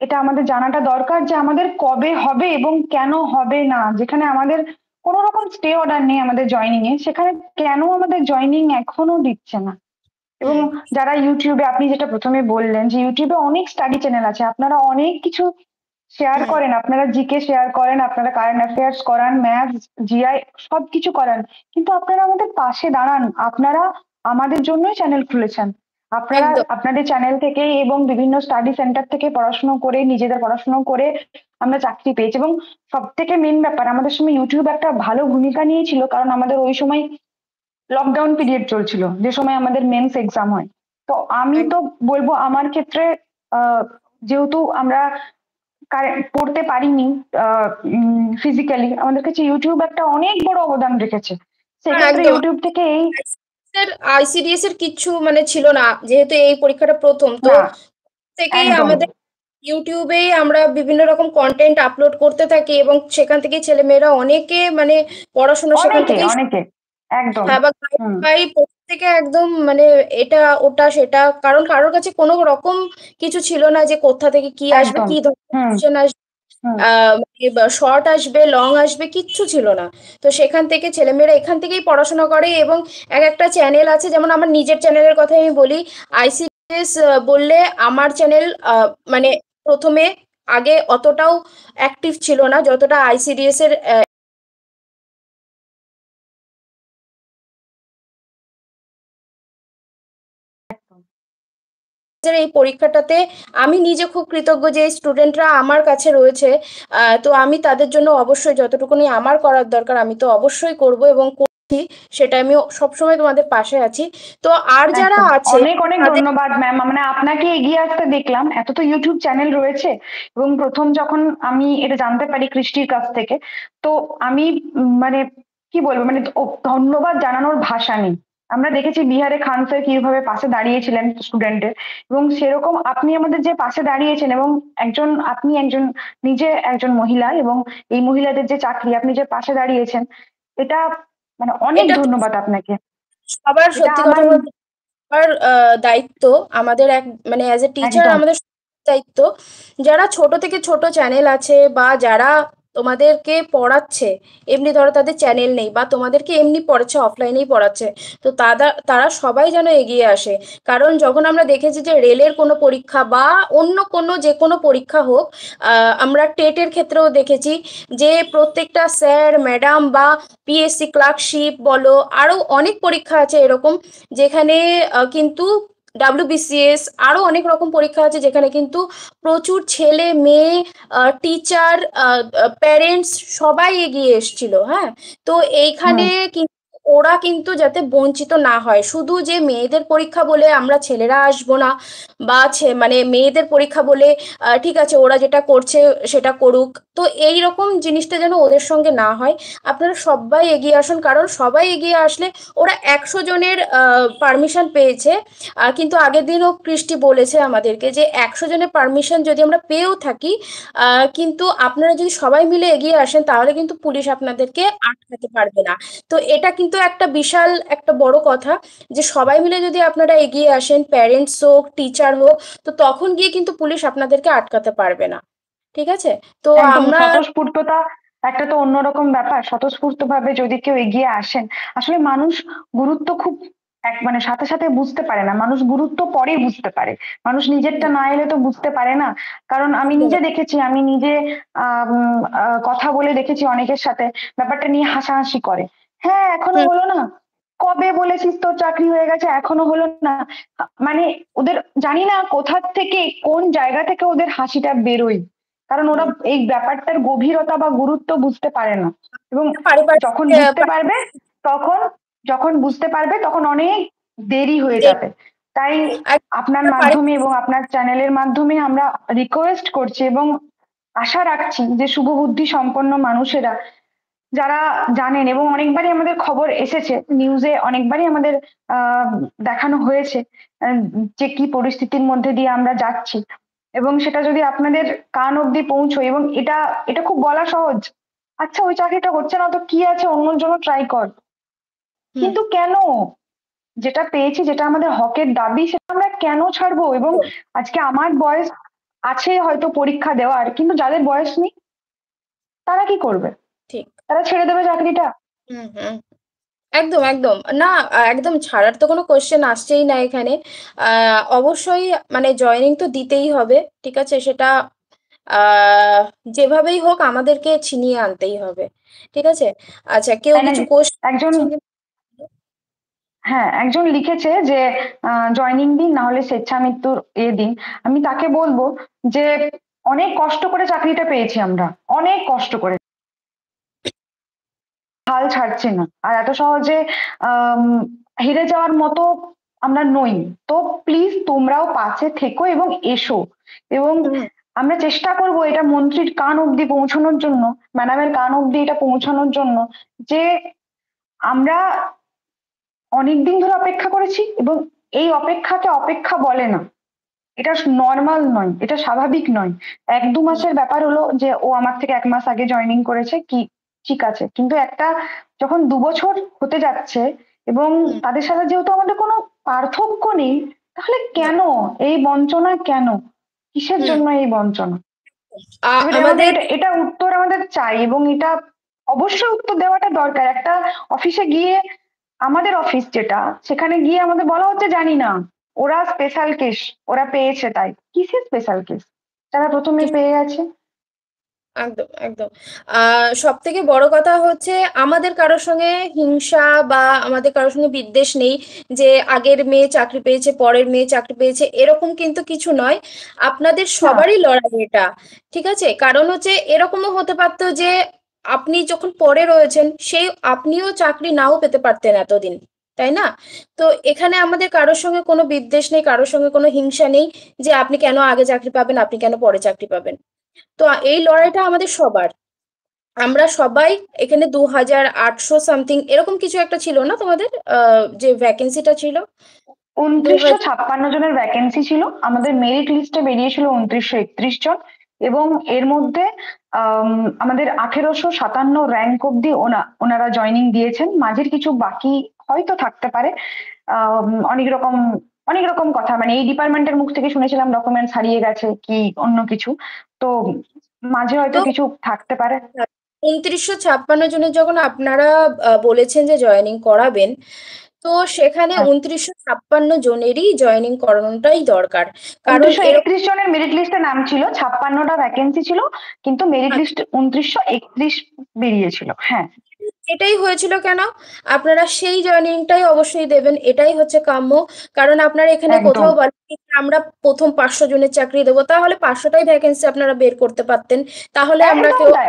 এটা আমাদের জানাটা দরকার যে আমাদের কবে হবে এবং কেন হবে না। যেখানে আমাদের কোনো রকম স্টে অর্ডার নেই আমাদের জয়নিং এ, সেখানে কেন আমাদের জয়নিং এখনো দিচ্ছে না। এবং হুম যারা ইউটিউবে, আপনি যেটা প্রথমে বললেন যে ইউটিউবে অনেক স্টাডি চ্যানেল আছে, আপনারা অনেক কিছু শেয়ার হুম করেন, আপনারা জিকে শেয়ার করেন, আপনারা কারেন্ট অ্যাফেয়ার্স করান, ম্যাথ, জিআই সবকিছু করান, কিন্তু আপনারা আমাদের পাশে দাঁড়ান। আপনারা আমাদের জন্যই চ্যানেল খুলেছেন। আপনারা একদম আপনাদের চ্যানেল থেকে এবং বিভিন্ন স্টাডি সেন্টার থেকে পড়াশোনা করে, নিজেদের পড়াশোনা করে আমরা চাকরি পেয়েছি। এবং সব থেকে মেন ব্যাপার, আমাদের সময় ইউটিউব একটা ভালো ভূমিকা নিয়েছিল, কারণ আমাদের ওই সময় লকডাউন পিরিয়ড চলছিল, যে সময় আমাদের মেন্স এক্সাম হয়। তো আমি তো এক- বলবো আমার ক্ষেত্রে যেহেতু আমরা পড়তে পারিনি ফিজিক্যালি, আমাদের কাছে ইউটিউব একটা অনেক বড় অবদান রেখেছে। হ্যাঁ, সেক্ষেত্রে একদম। ইউটিউব থেকে এই আইসিডিএস এর কিচ্ছু মানে ছিল না, যেহেতু এই পরীক্ষাটা প্রথম তো না, থেকেই একদম আমাদের ইউটিউবেই আমরা বিভিন্ন রকম কন্টেন্ট আপলোড করতে থাকি এবং সেখান থেকে ছেলেমেয়েরা অনেকে মানে পড়াশোনা সেখান অনেকে থেকেই। অনেকে একদম। হ্যাঁ, বা হুম। ভাই প্রত্যেকে একদম মানে এটা ওটা সেটা, কারণ কারোর কাছে কোনো রকম কিছু ছিল না যে কোথা থেকে কি আসবে, একদম। কি ধরনের হুম। কোশ্চেন আসবে, হুম। শর্ট আসবে লং আসবে, কিচ্ছু ছিল না। তো সেখান থেকে ছেলেমেয়েরা এখান থেকেই পড়াশোনা করে এবং এক একটা চ্যানেল আছে, যেমন আমার নিজের চ্যানেলের কথাই আমি বলি। আইসিডিএস বললে আমার চ্যানেল মানে প্রথমে আগে অতটাও অ্যাক্টিভ ছিল না যতটা আইসিডিএস এর একদম। এই পরীক্ষাটাতে আমি নিজে খুব কৃতজ্ঞ যে স্টুডেন্টরা আমার কাছে রয়েছে। তো আমি তাদের জন্য অবশ্যই যতটুকুনি আমার করার দরকার আমি তো অবশ্যই করব এবং করছি, সেটা আমি সবসময় তোমাদের পাশে আছি। তো আর যারা একদম। আছে অনেক অনেক তাদের ধন্যবাদ ম্যাম, মানে আপনাকে এগিয়ে আসতে দেখলাম। এত তো ইউটিউব চ্যানেল রয়েছে, এবং প্রথম যখন আমি এটা জানতে পারি কৃষ্টির কাছ থেকে, তো আমি মানে কি বলবো, মানে ধন্যবাদ জানানোর ভাষা নেই। আমরা দেখেছি বিহারে খান স্যার কিভাবে পাশে দাঁড়িয়েছিলেন স্টুডেন্টের, এবং সেরকম আপনি আমাদের যে পাশে দাঁড়িয়েছেন, এবং আপনি একজন নিজে একজন মহিলা, এবং এই মহিলাদের যে চাকরি আপনি যে পাশে দাঁড়িয়েছেন, এটা মানে অনেক এটা তো ধন্যবাদ আপনাকে। সবার এটা সত্যি কথা আমার বলতে সবার দায়িত্ব, আমাদের এক মানে অ্যাজ এ টিচার একদম আমাদের দায়িত্ব। যারা ছোট থেকে ছোট চ্যানেল আছে বা যারা তোমাদেরকে পড়াচ্ছে, এমনি ধরো তাদের চ্যানেল নেই বা তোমাদেরকে এমনি পড়াচ্ছে অফলাইনেই পড়াচ্ছে, তো তারা তারা সবাই যেন এগিয়ে আসে। কারণ যখন আমরা দেখেছি যে রেলের কোনো পরীক্ষা বা অন্য কোনো যে কোনো পরীক্ষা হোক, আমরা টেটের ক্ষেত্রেও দেখেছি যে প্রত্যেকটা স্যার ম্যাডাম বা পিএসসি ক্লার্কশিপ বলো, আরো অনেক পরীক্ষা আছে এরকম যেখানে কিন্তু ডাব্লিউবিসিএস আরো অনেক রকম পরীক্ষা আছে যেখানে কিন্তু প্রচুর ছেলে মেয়ে টিচার প্যারেন্টস সবাই এগিয়ে এসেছিল। হ্যাঁ, তো এইখানে হুম। কিন্তু ওরা কিন্তু যাতে বঞ্চিত না হয়। শুধু যে মেয়েদের পরীক্ষা বলে আমরা ছেলেরা আসবো না, বা মানে মেয়েদের পরীক্ষা বলে ঠিক আছে ওরা যেটা করছে সেটা করুক, তো এই রকম জিনিসটা যেন ওদের সঙ্গে না হয়। আপনারা সবাই এগিয়ে আসুন, কারণ সবাই এগিয়ে আসলে ওরা 100 জনের পারমিশন পেয়েছে। কিন্তু আগের দিনও কৃষ্টি বলেছে আমাদেরকে যে 100 জনের পারমিশন যদি আমরা পেয়েও থাকি, কিন্তু আপনারা যদি সবাই মিলে এগিয়ে আসেন তাহলে কিন্তু পুলিশ আপনাদেরকে আটকাতে পারবে না। তো এটা কিন্তু একটা বিশাল একটা বড় কথা, যে সবাই মিলে যদি আপনারা এগিয়ে আসেন, প্যারেন্টস হোক, টিচার হোক, তো তখন গিয়ে কিন্তু পুলিশ আপনাদেরকে আটকাতে পারবে না। ঠিক আছে? তো একদম আমরা স্বতঃস্ফূর্ততা একটা তো অন্যরকম ব্যাপার। স্বতঃস্ফূর্ত ভাবে যদি কেউ এগিয়ে আসেন, আসলে মানুষ গুরুত্ব খুব মানে সাথে সাথে বুঝতে পারে না, মানুষ গুরুত্ব পরেই বুঝতে পারে। মানুষ নিজেরটা না এলে তো বুঝতে পারে না। কারণ আমি একদম নিজে দেখেছি, আমি নিজে কথা বলে দেখেছি অনেকের সাথে, ব্যাপারটা নিয়ে হাসাহাসি করে। হ্যাঁ, এখনো হুম, হলো না, কবে বলেছিস তোর চাকরি হয়ে গেছে, এখনো হলো না। মানে ওদের জানি না কোথা থেকে, কোন জায়গা থেকে ওদের হাসিটা বেরোয়। কারণ ওরা হুম। এই ব্যাপারটার গভীরতা বা গুরুত্ব বুঝতে পারে না। এবং পারিবারিক যখন বুঝতে পারবে, তখন তখন অনেক দেরি হয়ে যাবে। তাই আপনার মাধ্যমে এবং আপনার চ্যানেলের মাধ্যমে আমরা রিকোয়েস্ট করছি এবং আশা রাখছি যে শুভবুদ্ধি সম্পন্ন মানুষেরা যারা জানেন, এবং অনেকবারই আমাদের খবর এসেছে, নিউজে অনেকবারই আমাদের আহ দেখানো হয়েছে আহ, যে কি পরিস্থিতির মধ্যে দিয়ে আমরা যাচ্ছি। এবং সেটা যদি আপনাদের কান অব্দি পৌঁছয়, এবং এটা এটা খুব বলা সহজ, আচ্ছা ওই চাকরিটা হচ্ছে না তো কি আছে, অন্যর জন্য ট্রাই কর। হুম, কিন্তু কেন? যেটা পেয়েছি, যেটা আমাদের হকের দাবি, সেটা আমরা কেন ছাড়বো? এবং একদম আজকে আমার বয়স আছে হয়তো পরীক্ষা দেওয়ার, কিন্তু যাদের বয়স নেই তারা কি করবে? ঠিক। তারা ছেড়ে দেবে চাকরিটা? হুম, হুম। একদম একদম না, একদম ছাড়ার তো কোনো কোশ্চেন আসছেই না এখানে। অবশ্যই মানে জয়েনিং তো দিতেই হবে, ঠিক আছে, সেটা আহ যেভাবেই হোক আমাদেরকে ছিনিয়ে আনতেই হবে। ঠিক আছে। আচ্ছা, কেউ তাই না? কিছু কোশ্চেন? একজন, হ্যাঁ, একজন লিখেছে যে জয়নিং দিন, না হলে স্বেচ্ছামৃত্যুর দিন। আমি তাকে বলবো যে অনেক কষ্ট করে চাকরিটা পেয়েছি আমরা, অনেক কষ্ট করে, হাল ছাড়ছি না। আর এত সহজে আম, হেরে যাওয়ার মতো আমরা নই। তো প্লিজ তোমরাও পাশে থেকো এবং এসো। এবং আমরা চেষ্টা করব এটা মন্ত্রীর কান অব্দি পৌঁছানোর জন্য, ম্যাডামের কান অব্দি এটা পৌঁছানোর জন্য, যে আমরা অনেকদিন ধরে অপেক্ষা করেছি, এবং এই অপেক্ষাকে অপেক্ষা বলে না। এটা নর্মাল নয়, এটা স্বাভাবিক নয়। 1-2 মাসের ব্যাপার হলো যে ও আমার থেকে 1 মাস আগে জয়েনিং করেছে, কি ঠিক আছে, কিন্তু একটা যখন 2 বছর হতে যাচ্ছে, এবং তাদের সাথে যেহেতু আমাদের কোনো পার্থক্য নেই, তাহলে কেন এই বঞ্চনা? কেন, কিসের হুম। জন্য এই বঞ্চনা? এবারে আমাদের আমাদের এটা এটা উত্তর আমাদের চাই, এবং এটা অবশ্যই উত্তর দেওয়াটা দরকার। একটা অফিসে গিয়ে, আমাদের অফিস যেটা, সেখানে গিয়ে আমাদের বলা হচ্ছে জানি না, ওরা স্পেশাল কেস, ওরা পেয়েছে তাই। কিসের স্পেশাল কেস? তারা প্রথমে পেয়ে গেছে। একদম একদম সব থেকে বড় কথা হচ্ছে আমাদের কারোর সঙ্গে হিংসা বা আমাদের কারোর সঙ্গে বিদ্বেষ নেই, যে আগের মেয়ে চাকরি পেয়েছে পরের মেয়ে চাকরি পেয়েছে এরকম কিন্তু কিছু নয়। আপনাদের না, সবারই লড়াই এটা। ঠিক আছে, কারণ হচ্ছে এরকমও হতে পারতো যে আপনি যখন পরে রয়েছেন সেই আপনিও চাকরি নাও পেতে পারতেন এতদিন, তাই না? তো এখানে আমাদের কারোর সঙ্গে কোনো বিদ্বেষ নেই, কারোর সঙ্গে কোনো হিংসা নেই, যে আপনি কেন আগে চাকরি পাবেন, আপনি কেন পরে চাকরি পাবেন। তো এই লড়াইটা আমাদের সবার। আমরা সবাই এখানে 2800 সামথিং এরকম কিছু একটা ছিল না তোমাদের, যে ভ্যাকেন্সিটা ছিল? 2956 জনের ভ্যাকেন্সি ছিল, আমাদের মেরিট লিস্টে বেরিয়েছিল 2931 জন। এবং এর মধ্যে আমাদের 1857 র্যাঙ্ক অব্দি ওনারা জয়নিং দিয়েছেন। মাঝের কিছু বাকি হয়তো থাকতে পারে, অনেক রকম অনেক রকম কথা, মানে এই ডিপার্টমেন্টের মুখ থেকে শুনেছিলাম ডকুমেন্টস হারিয়ে গেছে কি অন্য কিছু। তো মাঝে হয়তো তো কিছু থাকতে পারে। 2956 জনের যখন আপনারা বলেছেন যে জয়েনিং করাবেন, তো সেখানে হ্যাঁ, 2956 জনেরই জয়েনিং করানোটাই দরকার। কারণ 2931 জনের মেরিট লিস্টে নাম ছিল, 56টা ভ্যাকেন্সি ছিল, কিন্তু মেরিট এরকম লিস্ট 2931 বেরিয়েছিল। হ্যাঁ, এটাই হয়েছিল কেন? আপনারা সেই জয়েনিংটাই অবশ্যই দেবেন, এটাই হচ্ছে কাম্য। কারণ আপনারা এখানে একদম, কোথাও বলেননি যে আমরা প্রথম 500 জনের চাকরি দেবো, তাহলে 500টাই ভ্যাকেন্সি আপনারা বের করতে পারতেন, তাহলে আমরা একদম কেউ তাই।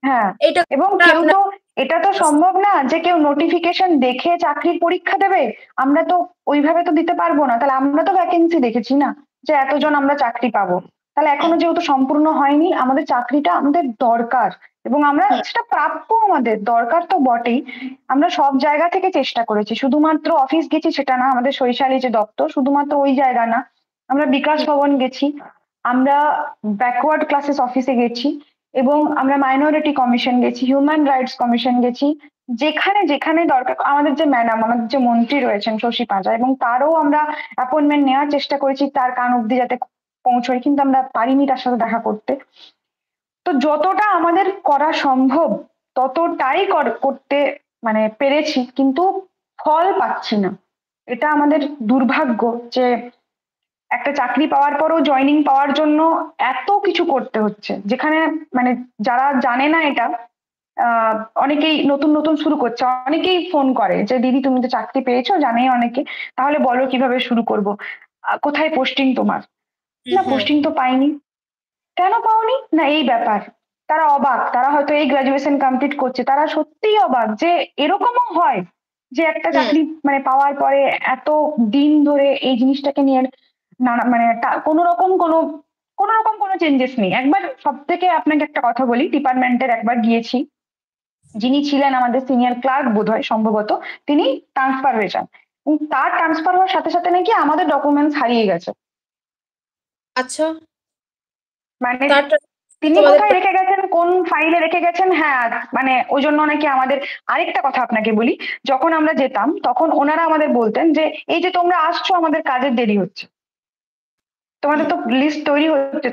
হ্যাঁ, এইটা এবং কেউ আপনার তো এটা তো সম্ভব না যে কেউ নোটিফিকেশন দেখে চাকরির পরীক্ষা দেবে। আমরা তো ওইভাবে তো দিতে পারবো না। তাহলে আমরা তো ভ্যাকেন্সি দেখেছি না যে এতজন আমরা চাকরি পাবো। তাহলে এখনো যেহেতু সম্পূর্ণ হয়নি, আমাদের চাকরিটা আমাদের দরকার এবং আমরা হুম, সেটা প্রাপ্য, আমাদের দরকার তো বটেই। আমরা সব জায়গা থেকে চেষ্টা করেছি, শুধুমাত্র অফিস গেছি সেটা না, আমাদের সরিষালি যে দপ্তর শুধুমাত্র ওই জায়গা না, আমরা বিকাশ হুম, ভবন গেছি, আমরা ব্যাকওয়ার্ড ক্লাসেস অফিসে গেছি, এবং আমরা মাইনরিটি কমিশন গেছি, হিউম্যান রাইটস কমিশন গেছি। যেখানে যেখানে দরকার, আমাদের যে ম্যাডাম, আমাদের যে মন্ত্রী রয়েছেন শশী পাঁজা, এবং তারও আমরা অ্যাপয়েন্টমেন্ট নেওয়ার চেষ্টা করেছি তার কান অব্দি যাতে পৌঁছয়, কিন্তু আমরা পারিনি তার সাথে দেখা করতে। তো যতটা আমাদের করা সম্ভব ততটাই করতে মানে পেরেছি, কিন্তু ফল পাচ্ছি না। এটা আমাদের দুর্ভাগ্য যে একটা চাকরি পাওয়ার পরও জয়নিং পাওয়ার জন্য এত কিছু করতে হচ্ছে, যেখানে মানে যারা জানে না এটা, আহ অনেকেই নতুন নতুন শুরু করছে, অনেকেই ফোন করে যে দিদি তুমি তো চাকরি পেয়েছো, জানেই অনেকে, তাহলে বলো কিভাবে শুরু করব, কোথায় পোস্টিং তোমার। হুম, না, হুম, পোস্টিং তো পাইনি। কেন পাওনি? না এই ব্যাপার। তারা অবাক, তারা হয়তো এই গ্রাজুয়েশন কমপ্লিট করছে, তারা সত্যিই অবাক যে এরকমও হয় যে একটা হুম, চাকরি মানে পাওয়ার পরে এত দিন ধরে এই জিনিসটাকে নিয়ে নানা মানে কোনো রকম কোনো চেঞ্জেস নেই। একবার সব থেকে আপনাকে একটা কথা বলি, ডিপার্টমেন্টের একবার গিয়েছি, যিনি ছিলেন আমাদের সিনিয়র ক্লার্ক বোধহয় সম্ভবত, তিনি ট্রান্সফার হয়ে যান, এবং তার ট্রান্সফার হওয়ার সাথে সাথে নাকি আমাদের ডকুমেন্টস হারিয়ে গেছে। আচ্ছা, মানে তারটা তিনি তোমাদের কোথায় রেখে গেছেন, কোন ফাইলে রেখে গেছেন, হ্যাঁ মানে ওই জন্য নাকি আমাদের। আরেকটা কথা আপনাকে বলি, যখন আমরা যেতাম তখন ওনারা আমাদের বলতেন যে এই যে তোমরা আসছো আমাদের কাজের দেরি হচ্ছে, তোমাদের হুম, তো লিস্ট তৈরি হচ্ছে,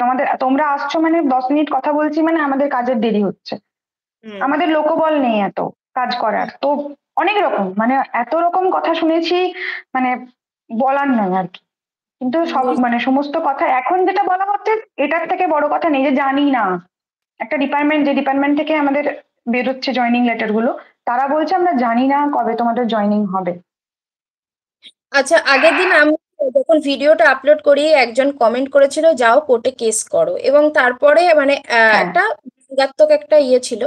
তোমরা আসছো মানে 10 মিনিট কথা বলছি মানে আমাদের কাজের দেরি হচ্ছে। হুম, আমাদের লোকবল নেই এত কাজ করার। তো অনেক রকম মানে এত রকম কথা শুনেছি, মানে বলার নয় আর কি। কিন্তু হুম, সব মানে সমস্ত কথা এখন যেটা বলা হচ্ছে, এটার থেকে বড় কথা নেই যে জানি না। একটা ডিপার্টমেন্ট, যে ডিপার্টমেন্ট থেকে আমাদের বেরোচ্ছে জয়নিং লেটার গুলো, তারা বলছে আমরা জানি না কবে তোমাদের জয়নিং হবে। আচ্ছা, আগের দিন আমি যখন ভিডিওটা আপলোড করি একজন কমেন্ট করেছিল যাও কোর্টে কেস করো, এবং তারপরে মানে হ্যাঁ, একটা ব্যঙ্গাত্মক একটা ইয়ে ছিল।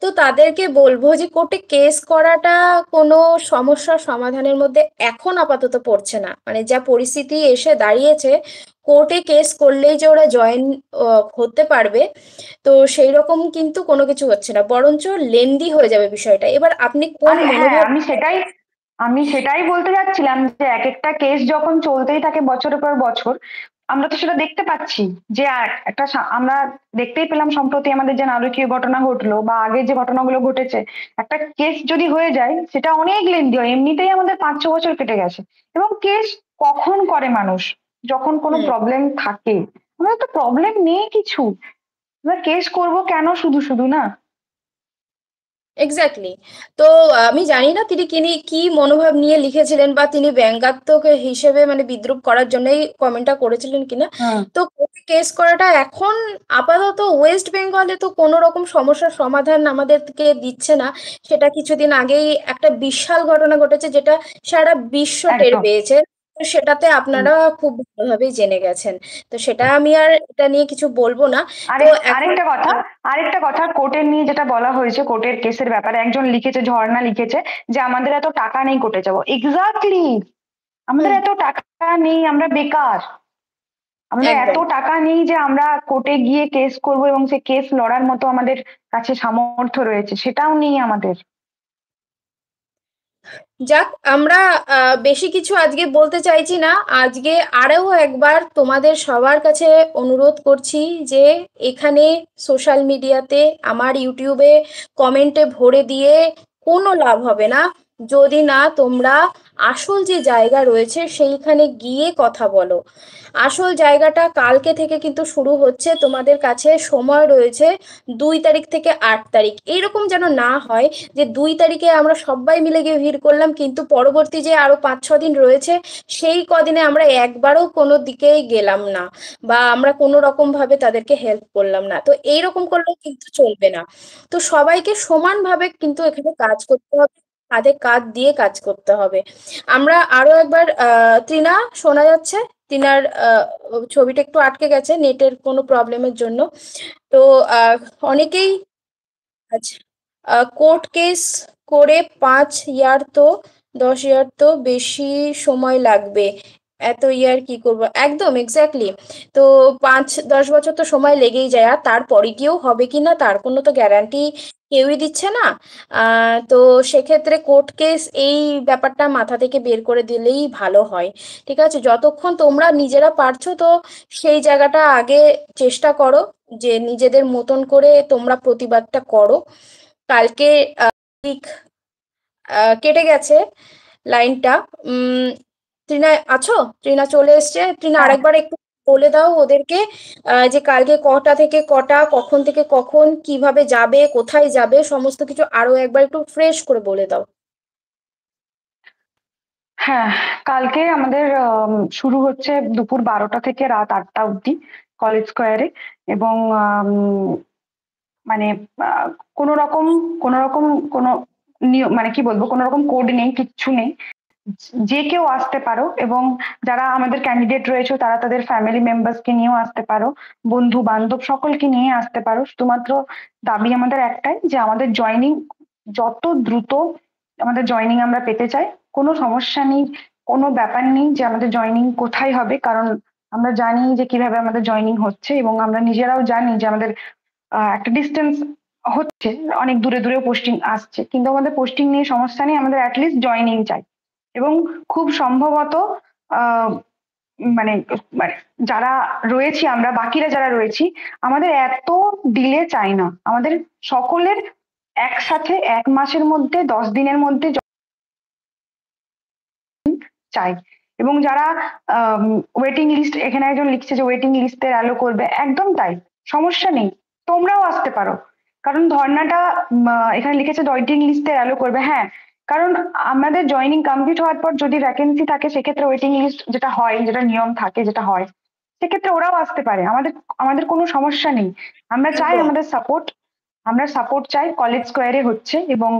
তো তাদেরকে বলবো যে কোর্টে কেস করাটা কোনো সমস্যার সমাধানের মধ্যে এখন আপাতত পড়ছে না, মানে যা পরিস্থিতি এসে দাঁড়িয়েছে, কোর্টে কেস করলেই যে ওরা জয়েন হতে পারবে, তো সেই রকম কিন্তু কোনো কিছু হচ্ছে না, বরঞ্চ লেন্দি হয়ে যাবে বিষয়টা। এবার আপনি কোন আরে হ্যাঁ, মনোভাব। আমি সেটাই বলতে যাচ্ছিলাম যে এক একটা কেস যখন চলতেই থাকে বছরের পর বছর, আমরা তো সেটা দেখতে পাচ্ছি যে আমরা দেখতেই পেলাম সম্প্রতি আমাদের যে নারকীয় ঘটনা ঘটলো বা আগে যে ঘটনাগুলো ঘটেছে, একটা কেস যদি হয়ে যায় সেটা অনেক লেন্দি হয়। এমনিতেই আমাদের 5-6 বছর কেটে গেছে, এবং কেস কখন করে মানুষ? যখন কোনো হুম, প্রবলেম থাকে। আমাদের তো প্রবলেম নেই কিছু, আমরা কেস করব কেন শুধু শুধু, না? এক্স্যাক্টলি। তো আমি জানি না তিনি কি মনোভাব নিয়ে লিখেছিলেন, বা তিনি ব্যঙ্গাত্মক হিসেবে মানে বিদ্রূপ করার জন্যই কমেন্টটা করেছিলেন কিনা। হুম। তো কোর্টে কেস করাটা এখন আপাতত ওয়েস্ট বেঙ্গলে তো কোনো রকম সমস্যার সমাধান আমাদেরকে দিচ্ছে না। সেটা কিছুদিন আগেই একটা বিশাল ঘটনা ঘটেছে, যেটা সারা বিশ্ব টের একদম। পেয়েছে। তো সেটাতে আপনারা খুব ভালোভাবেই জেনে গেছেন। তো সেটা আমি আর এটা নিয়ে কিছু বলবো না। তো এখন আরেকটা কথা কোর্টের নিয়ে যেটা বলা হয়েছে, কোর্টের কেসের ব্যাপারে একজন লিখেছে, ঝর্ণা লিখেছে যে আমাদের এত টাকা নেই কোর্টে যাবো। এক্স্যাক্টলি, আমাদের হুম, এত টাকা নেই, আমরা বেকার। আমাদের এত একদম। টাকা নেই যে আমরা কোর্টে গিয়ে কেস করব এবং সে কেস লড়ার মতো আমাদের কাছে সামর্থ্য রয়েছে, সেটাও নেই আমাদের। যাক, আমরা বেশি কিছু আজকে বলতে চাইছি না। আজকে আরও একবার তোমাদের সবার কাছে অনুরোধ করছি যে এখানে সোশ্যাল মিডিয়াতে, আমার ইউটিউবে কমেন্টে ভরে দিয়ে কোনো লাভ হবে না, যদি না তোমরা আসল যে জায়গা রয়েছে সেইখানে গিয়ে কথা বলো। আসল জায়গাটা কালকে থেকে কিন্তু শুরু হচ্ছে, তোমাদের কাছে সময় রয়েছে 2 তারিখ থেকে 8 তারিখ। এইরকম যেন না হয় যে 2 তারিখে আমরা সবাই মিলে গিয়ে ভিড় করলাম, কিন্তু পরবর্তী যে আরো 5-6 দিন রয়েছে সেই কদিনে আমরা একবারও কোনো দিকেই গেলাম না, বা আমরা কোনো রকম ভাবে তাদেরকে হেল্প করলাম না। তো এইরকম করলেও কিন্তু চলবে না। তো সবাইকে সমানভাবে কিন্তু এখানে কাজ করতে হবে, কাঁধে কাঁধ দিয়ে কাজ করতে হবে। আমরা আরো একবার ত্রিনা, শোনা যাচ্ছে? তিনার ছবিটা একটু আটকে গেছে নেটের কোনো প্রবলেমের জন্য। তো আহ অনেকেই, আচ্ছা, কোর্ট কেস করে 5 ইয়ার তো 10 ইয়ার তো বেশি সময় লাগবে। এত ইয়ার কি করবো, একদম এক্স্যাক্টলি। তো 5-10 বছর তো সময় লেগেই যায়, আর তারপরে গিয়েও হবে কি না তার কোনো তো গ্যারান্টি কেউই দিচ্ছে না। তো সেক্ষেত্রে কোর্ট কেস এই ব্যাপারটা মাথা থেকে বের করে দিলেই ভালো হয়। ঠিক আছে, যতক্ষণ তোমরা নিজেরা পারছো তো সেই জায়গাটা আগে চেষ্টা করো, যে নিজেদের মতন করে তোমরা প্রতিবাদটা করো। কালকে ঠিক কেটে গেছে লাইনটা। উম ত্রিনা আছো? ত্রিনা চলে এসছে। ত্রিনা হ্যাঁ, আরেকবার একটু বলে দাও ওদেরকে, যে কালকে কটা থেকে কটা, কখন থেকে কখন, কিভাবে যাবে, কোথায় যাবে, সমস্ত কিছু আরো একবার একটু ফ্রেশ করে বলে দাও। হ্যাঁ, কালকে আমাদের শুরু হচ্ছে দুপুর 12টা থেকে রাত 8টা অবধি কলেজ স্কোয়ারে। এবং মানে আহ, কোনো রকম কোনো রকম কোনো নিয়ম, মানে কি বলবো, কোনো রকম কোড নেই, কিচ্ছু নেই। যে কেউ আসতে পারো, এবং যারা আমাদের ক্যান্ডিডেট রয়েছে তারা তাদের ফ্যামিলি মেম্বার্স কে নিয়েও আসতে পারো, বন্ধু বান্ধব সকলকে নিয়ে আসতে পারো। শুধুমাত্র দাবি আমাদের একটাই, যে আমাদের জয়নিং যত দ্রুত আমাদের জয়নিং আমরা পেতে চাই। কোনো সমস্যা নেই, কোনো ব্যাপার নেই যে আমাদের জয়নিং কোথায় হবে, কারণ আমরা জানি যে কিভাবে আমাদের জয়নিং হচ্ছে, এবং আমরা নিজেরাও জানি যে আমাদের একটা ডিস্টেন্স হচ্ছে, অনেক দূরে দূরেও পোস্টিং আসছে, কিন্তু আমাদের পোস্টিং নিয়ে সমস্যা নেই, আমাদের অ্যাটলিস্ট জয়নিং চাই। এবং খুব সম্ভবত আহ মানে মানে যারা রয়েছি, আমরা বাকিরা যারা রয়েছি, আমাদের এত ডিলে চাই না, আমাদের সকলের একসাথে 1 মাসের মধ্যে 10 দিনের মধ্যে চাই। এবং যারা ওয়েটিং লিস্ট, এখানে একজন লিখছে যে ওয়েটিং লিস্টে অ্যালো করবে, একদম তাই, সমস্যা নেই, তোমরাও আসতে পারো। কারণ ধর্নাটা এখানে লিখেছে ওয়েটিং লিস্টে অ্যালো করবে, হ্যাঁ, কারণ আমাদের জয়নিং কমপ্লিট হওয়ার পর যদি ভ্যাকেন্সি থাকে সেক্ষেত্রে ওয়েটিং লিস্ট যেটা হয়, যেটা নিয়ম থাকে, যেটা হয়, সেক্ষেত্রে ওরাও আসতে পারে, আমাদের আমাদের কোনো সমস্যা নেই। আমরা চাই একদম। আমাদের সাপোর্ট, আমরা সাপোর্ট চাই। কলেজ স্কোয়ারে হচ্ছে, এবং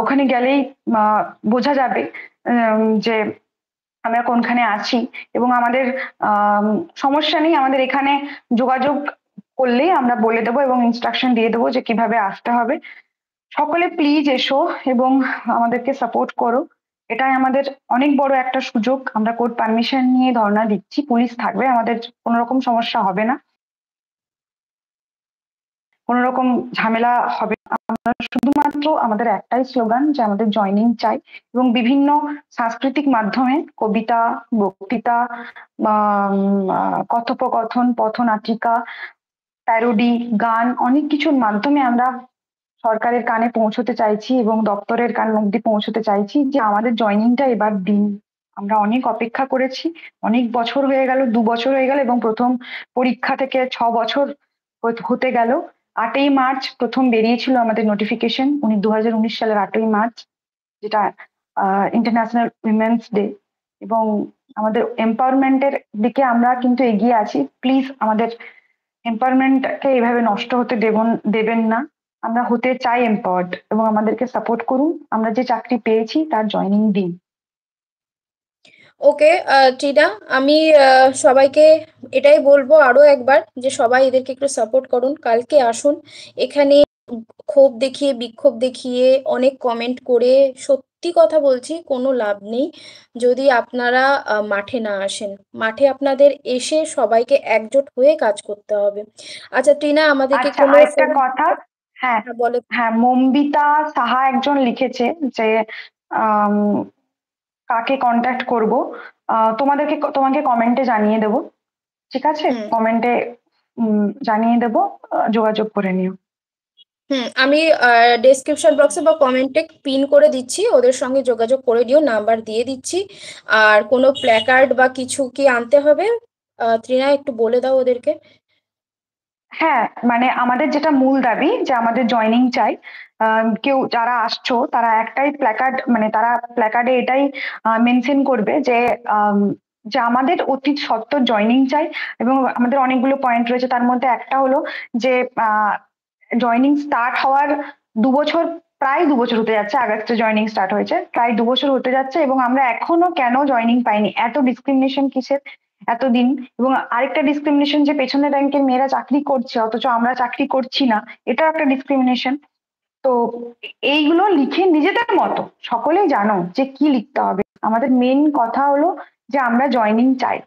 ওখানে গেলেই আহ, বোঝা যাবে যে আমরা কোনখানে আছি। এবং আমাদের আহ সমস্যা নেই, আমাদের এখানে যোগাযোগ করলেই আমরা বলে দেবো এবং ইনস্ট্রাকশন দিয়ে দেবো যে কিভাবে আসতে হবে। সকলে প্লিজ এসো এবং আমাদেরকে সাপোর্ট করো। এটাই আমাদের অনেক বড় একটা সুযোগ, আমরা কোর্ট পারমিশন নিয়ে ধর্ণা দিচ্ছি, পুলিশ থাকবে, আমাদের কোনো রকম সমস্যা হবে না, কোনো রকম ঝামেলা হবে না। আমরা শুধুমাত্র আমাদের একটাই স্লোগান যে আমাদের জয়নিং চাই। এবং বিভিন্ন সাংস্কৃতিক মাধ্যমে কবিতা, বক্তৃতা, বা কথোপকথন, পথনাটিকা, প্যারোডি, গান, অনেক কিছুর মাধ্যমে আমরা সরকারের কানে পৌঁছতে চাইছি এবং দপ্তরের কান অব্দি পৌঁছতে চাইছি যে আমাদের জয়নিংটা এবার দিন। আমরা অনেক অপেক্ষা করেছি, অনেক বছর হয়ে গেল, 2 বছর হয়ে গেল, এবং প্রথম পরীক্ষা থেকে 6 বছর হতে গেল। 8ই মার্চ প্রথম বেরিয়েছিল আমাদের নোটিফিকেশন, 2019 সালের 8ই মার্চ, যেটা ইন্টারন্যাশনাল উইমেন্স ডে। এবং আমাদের এম্পাওয়ারমেন্টের দিকে আমরা কিন্তু এগিয়ে আছি, প্লিজ আমাদের এম্পাওয়ারমেন্টকে এইভাবে নষ্ট হতে দেবেন না। আমরা হতে চাই এম্পাওয়ার্ড, এবং আমাদেরকে সাপোর্ট করুন, আমরা যে চাকরি পেয়েছি তার জয়নিং দিন। ওকে টিনা, আমি সবাইকে এটাই বলবো আরো একবার, যে সবাই এদেরকে একটু সাপোর্ট করুন, কালকে আসুন এখানে। ক্ষোভ দেখিয়ে, বিক্ষোভ দেখিয়ে, অনেক কমেন্ট করে সত্যি কথা বলছি কোনো লাভ নেই যদি আপনারা মাঠে না আসেন। মাঠে আপনাদের এসে সবাইকে একজোট হয়ে কাজ করতে হবে। আচ্ছা টিনা, আমাদেরকে আচ্ছা, কোনো আরেকটা ফোন। কথা। হ্যাঁ, হ্যাঁ বলো। হ্যাঁ, মম্বিতা সাহা একজন লিখেছে যে আম, কাকে কন্ট্যাক্ট করব। তোমাকে কমেন্টে জানিয়ে দেবো, ঠিক আছে, হুম। কমেন্টে জানিয়ে দেবো, যোগাযোগ করে নিও। হুম, আমি ডেসক্রিপশন বক্সে বা কমেন্টে পিন করে দিচ্ছি, ওদের সঙ্গে যোগাযোগ করে নিও, নাম্বার দিয়ে দিচ্ছি। আর কোনো প্ল্যাকার্ড বা কিছু কি আনতে হবে? ত্রিনা একটু বলে দাও ওদেরকে। হ্যাঁ, মানে আমাদের যেটা মূল দাবি যে আমাদের জয়নিং চাই। কেউ যারা আসছো তারা একটাই প্ল্যাকার্ড, মানে তারা প্ল্যাকার্ডে এটাই মেনশন করবে যে আম, যে আমাদের অতি সত্বর জয়নিং চাই। এবং আমাদের অনেকগুলো পয়েন্ট রয়েছে, তার মধ্যে একটা হলো যে জয়নিং স্টার্ট হওয়ার 2 বছর, প্রায় 2 বছর হতে যাচ্ছে, আগস্টে জয়নিং স্টার্ট হয়েছে, প্রায় 2 বছর হতে যাচ্ছে, এবং আমরা এখনো কেন জয়নিং পাইনি, এত ডিসক্রিমিনেশন কিসের এতদিন। এবং আরেকটা ডিসক্রিমিনেশন যে পেছনের র্যাঙ্কের মেয়েরা চাকরি করছে অথচ আমরা চাকরি করছি না, এটা একটা ডিসক্রিমিনেশন। তো এইগুলো লিখে নিজেদের মতো সকলেই জানো যে কি লিখতে হবে। আমাদের মেন কথা হলো যে আমরা জয়নিং চাই,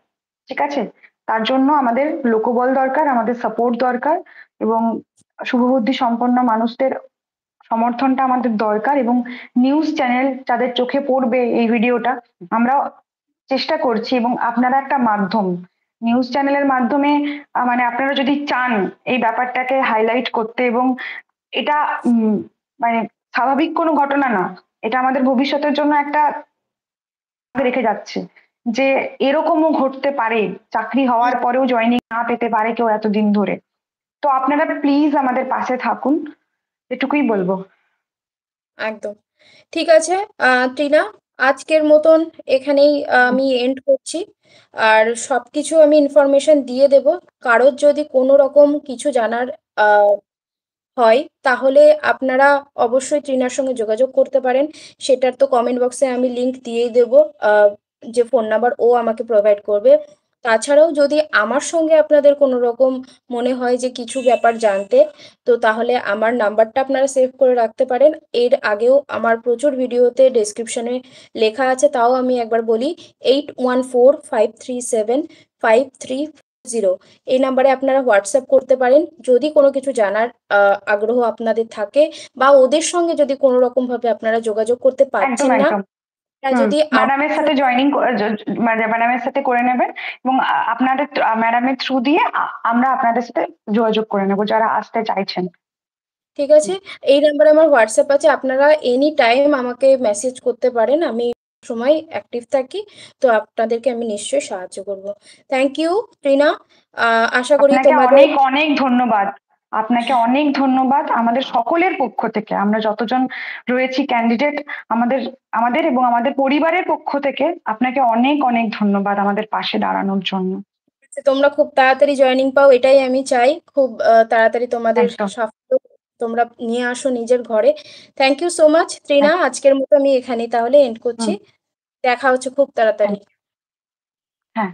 ঠিক আছে? তার জন্য আমাদের লোকবল দরকার, আমাদের সাপোর্ট দরকার, এবং শুভবুদ্ধি সম্পন্ন মানুষদের সমর্থনটা আমাদের দরকার। এবং নিউজ চ্যানেল যাদের চোখে পড়বে এই ভিডিওটা, আমরা চেষ্টা করছি, এবং আপনারা একটা মাধ্যম, নিউজ চ্যানেলের মাধ্যমে মানে আপনারা যদি চান এই ব্যাপারটাকে হাইলাইট করতে, এবং এটা মানে স্বাভাবিক কোনো ঘটনা না, এটা আমাদের ভবিষ্যতের জন্য একটা রেখে যাচ্ছে যে এরকমও ঘটতে পারে, চাকরি হওয়ার পরেও জয়েনিং না পেতে পারে কেউ এতদিন ধরে। তো আপনারা প্লিজ আমাদের পাশে থাকুন, এটুকুই বলবো। একদম ঠিক আছে। টিনা, আজকের মতন এখানেই আমি এন্ড করছি। আর সবকিছু আমি ইনফরমেশন দিয়ে দেব। কারোর যদি কোনো রকম কিছু জানার আহ হয়, তাহলে আপনারা অবশ্যই ট্রিনার সঙ্গে যোগাযোগ করতে পারেন। সেটার তো কমেন্ট বক্সে আমি লিংক দিয়েই দেবো, যে ফোন নাম্বার ও আমাকে প্রোভাইড করবে। তাছাড়াও যদি আমার সঙ্গে আপনাদের কোনো রকম মনে হয় যে কিছু ব্যাপার জানতে, তো তাহলে আমার নাম্বারটা আপনারা সেভ করে রাখতে পারেন। এর আগেও আমার প্রচুর ভিডিওতে ডেসক্রিপশনে লেখা আছে, তাও আমি একবার বলি: 8145375340। এই নাম্বারে আপনারা হোয়াটসঅ্যাপ করতে পারেন যদি কোনো কিছু জানার আগ্রহ আপনাদের থাকে, বা ওদের সঙ্গে যদি কোনো রকম ভাবে আপনারা যোগাযোগ করতে একদম পারছেন না, একদম। তা যদি ম্যাডামের সাথে জয়েনিং, মানে ম্যাডামের সাথে করে নেবেন, এবং আপনাদের ম্যাডামের থ্রু দিয়ে আমরা আপনাদের সাথে যোগাযোগ করে নেবো যারা আসতে চাইছেন। ঠিক আছে। এই নাম্বারে আমার হোয়াটসঅ্যাপ আছে, আপনারা এনি টাইম আমাকে মেসেজ করতে পারেন, আমি সময় অ্যাক্টিভ থাকি। তো আপনাদেরকে আমি নিশ্চয়ই সাহায্য করব। থ্যাংক ইউ রিনা। আশা করি আপনাকে তোমাদের। অনেক অনেক ধন্যবাদ। আপনাকে অনেক ধন্যবাদ আমাদের সকলের পক্ষ থেকে, আমরা যতজন রয়েছি ক্যান্ডিডেট, আমাদের আমাদের এবং আমাদের পরিবারের পক্ষ থেকে আপনাকে অনেক অনেক ধন্যবাদ আমাদের পাশে দাঁড়ানোর জন্য। তোমরা খুব তাড়াতাড়ি জয়েনিং পাও, এটাই আমি চাই। খুব তাড়াতাড়ি তোমাদের একদম। সাফল্য তোমরা নিয়ে আসো নিজের ঘরে। Thank you so much Trina, একদম। আজকের মতো আমি এখানেই তাহলে এন্ড করছি। দেখা হচ্ছে খুব তাড়াতাড়ি। Thank you. হ্যাঁ।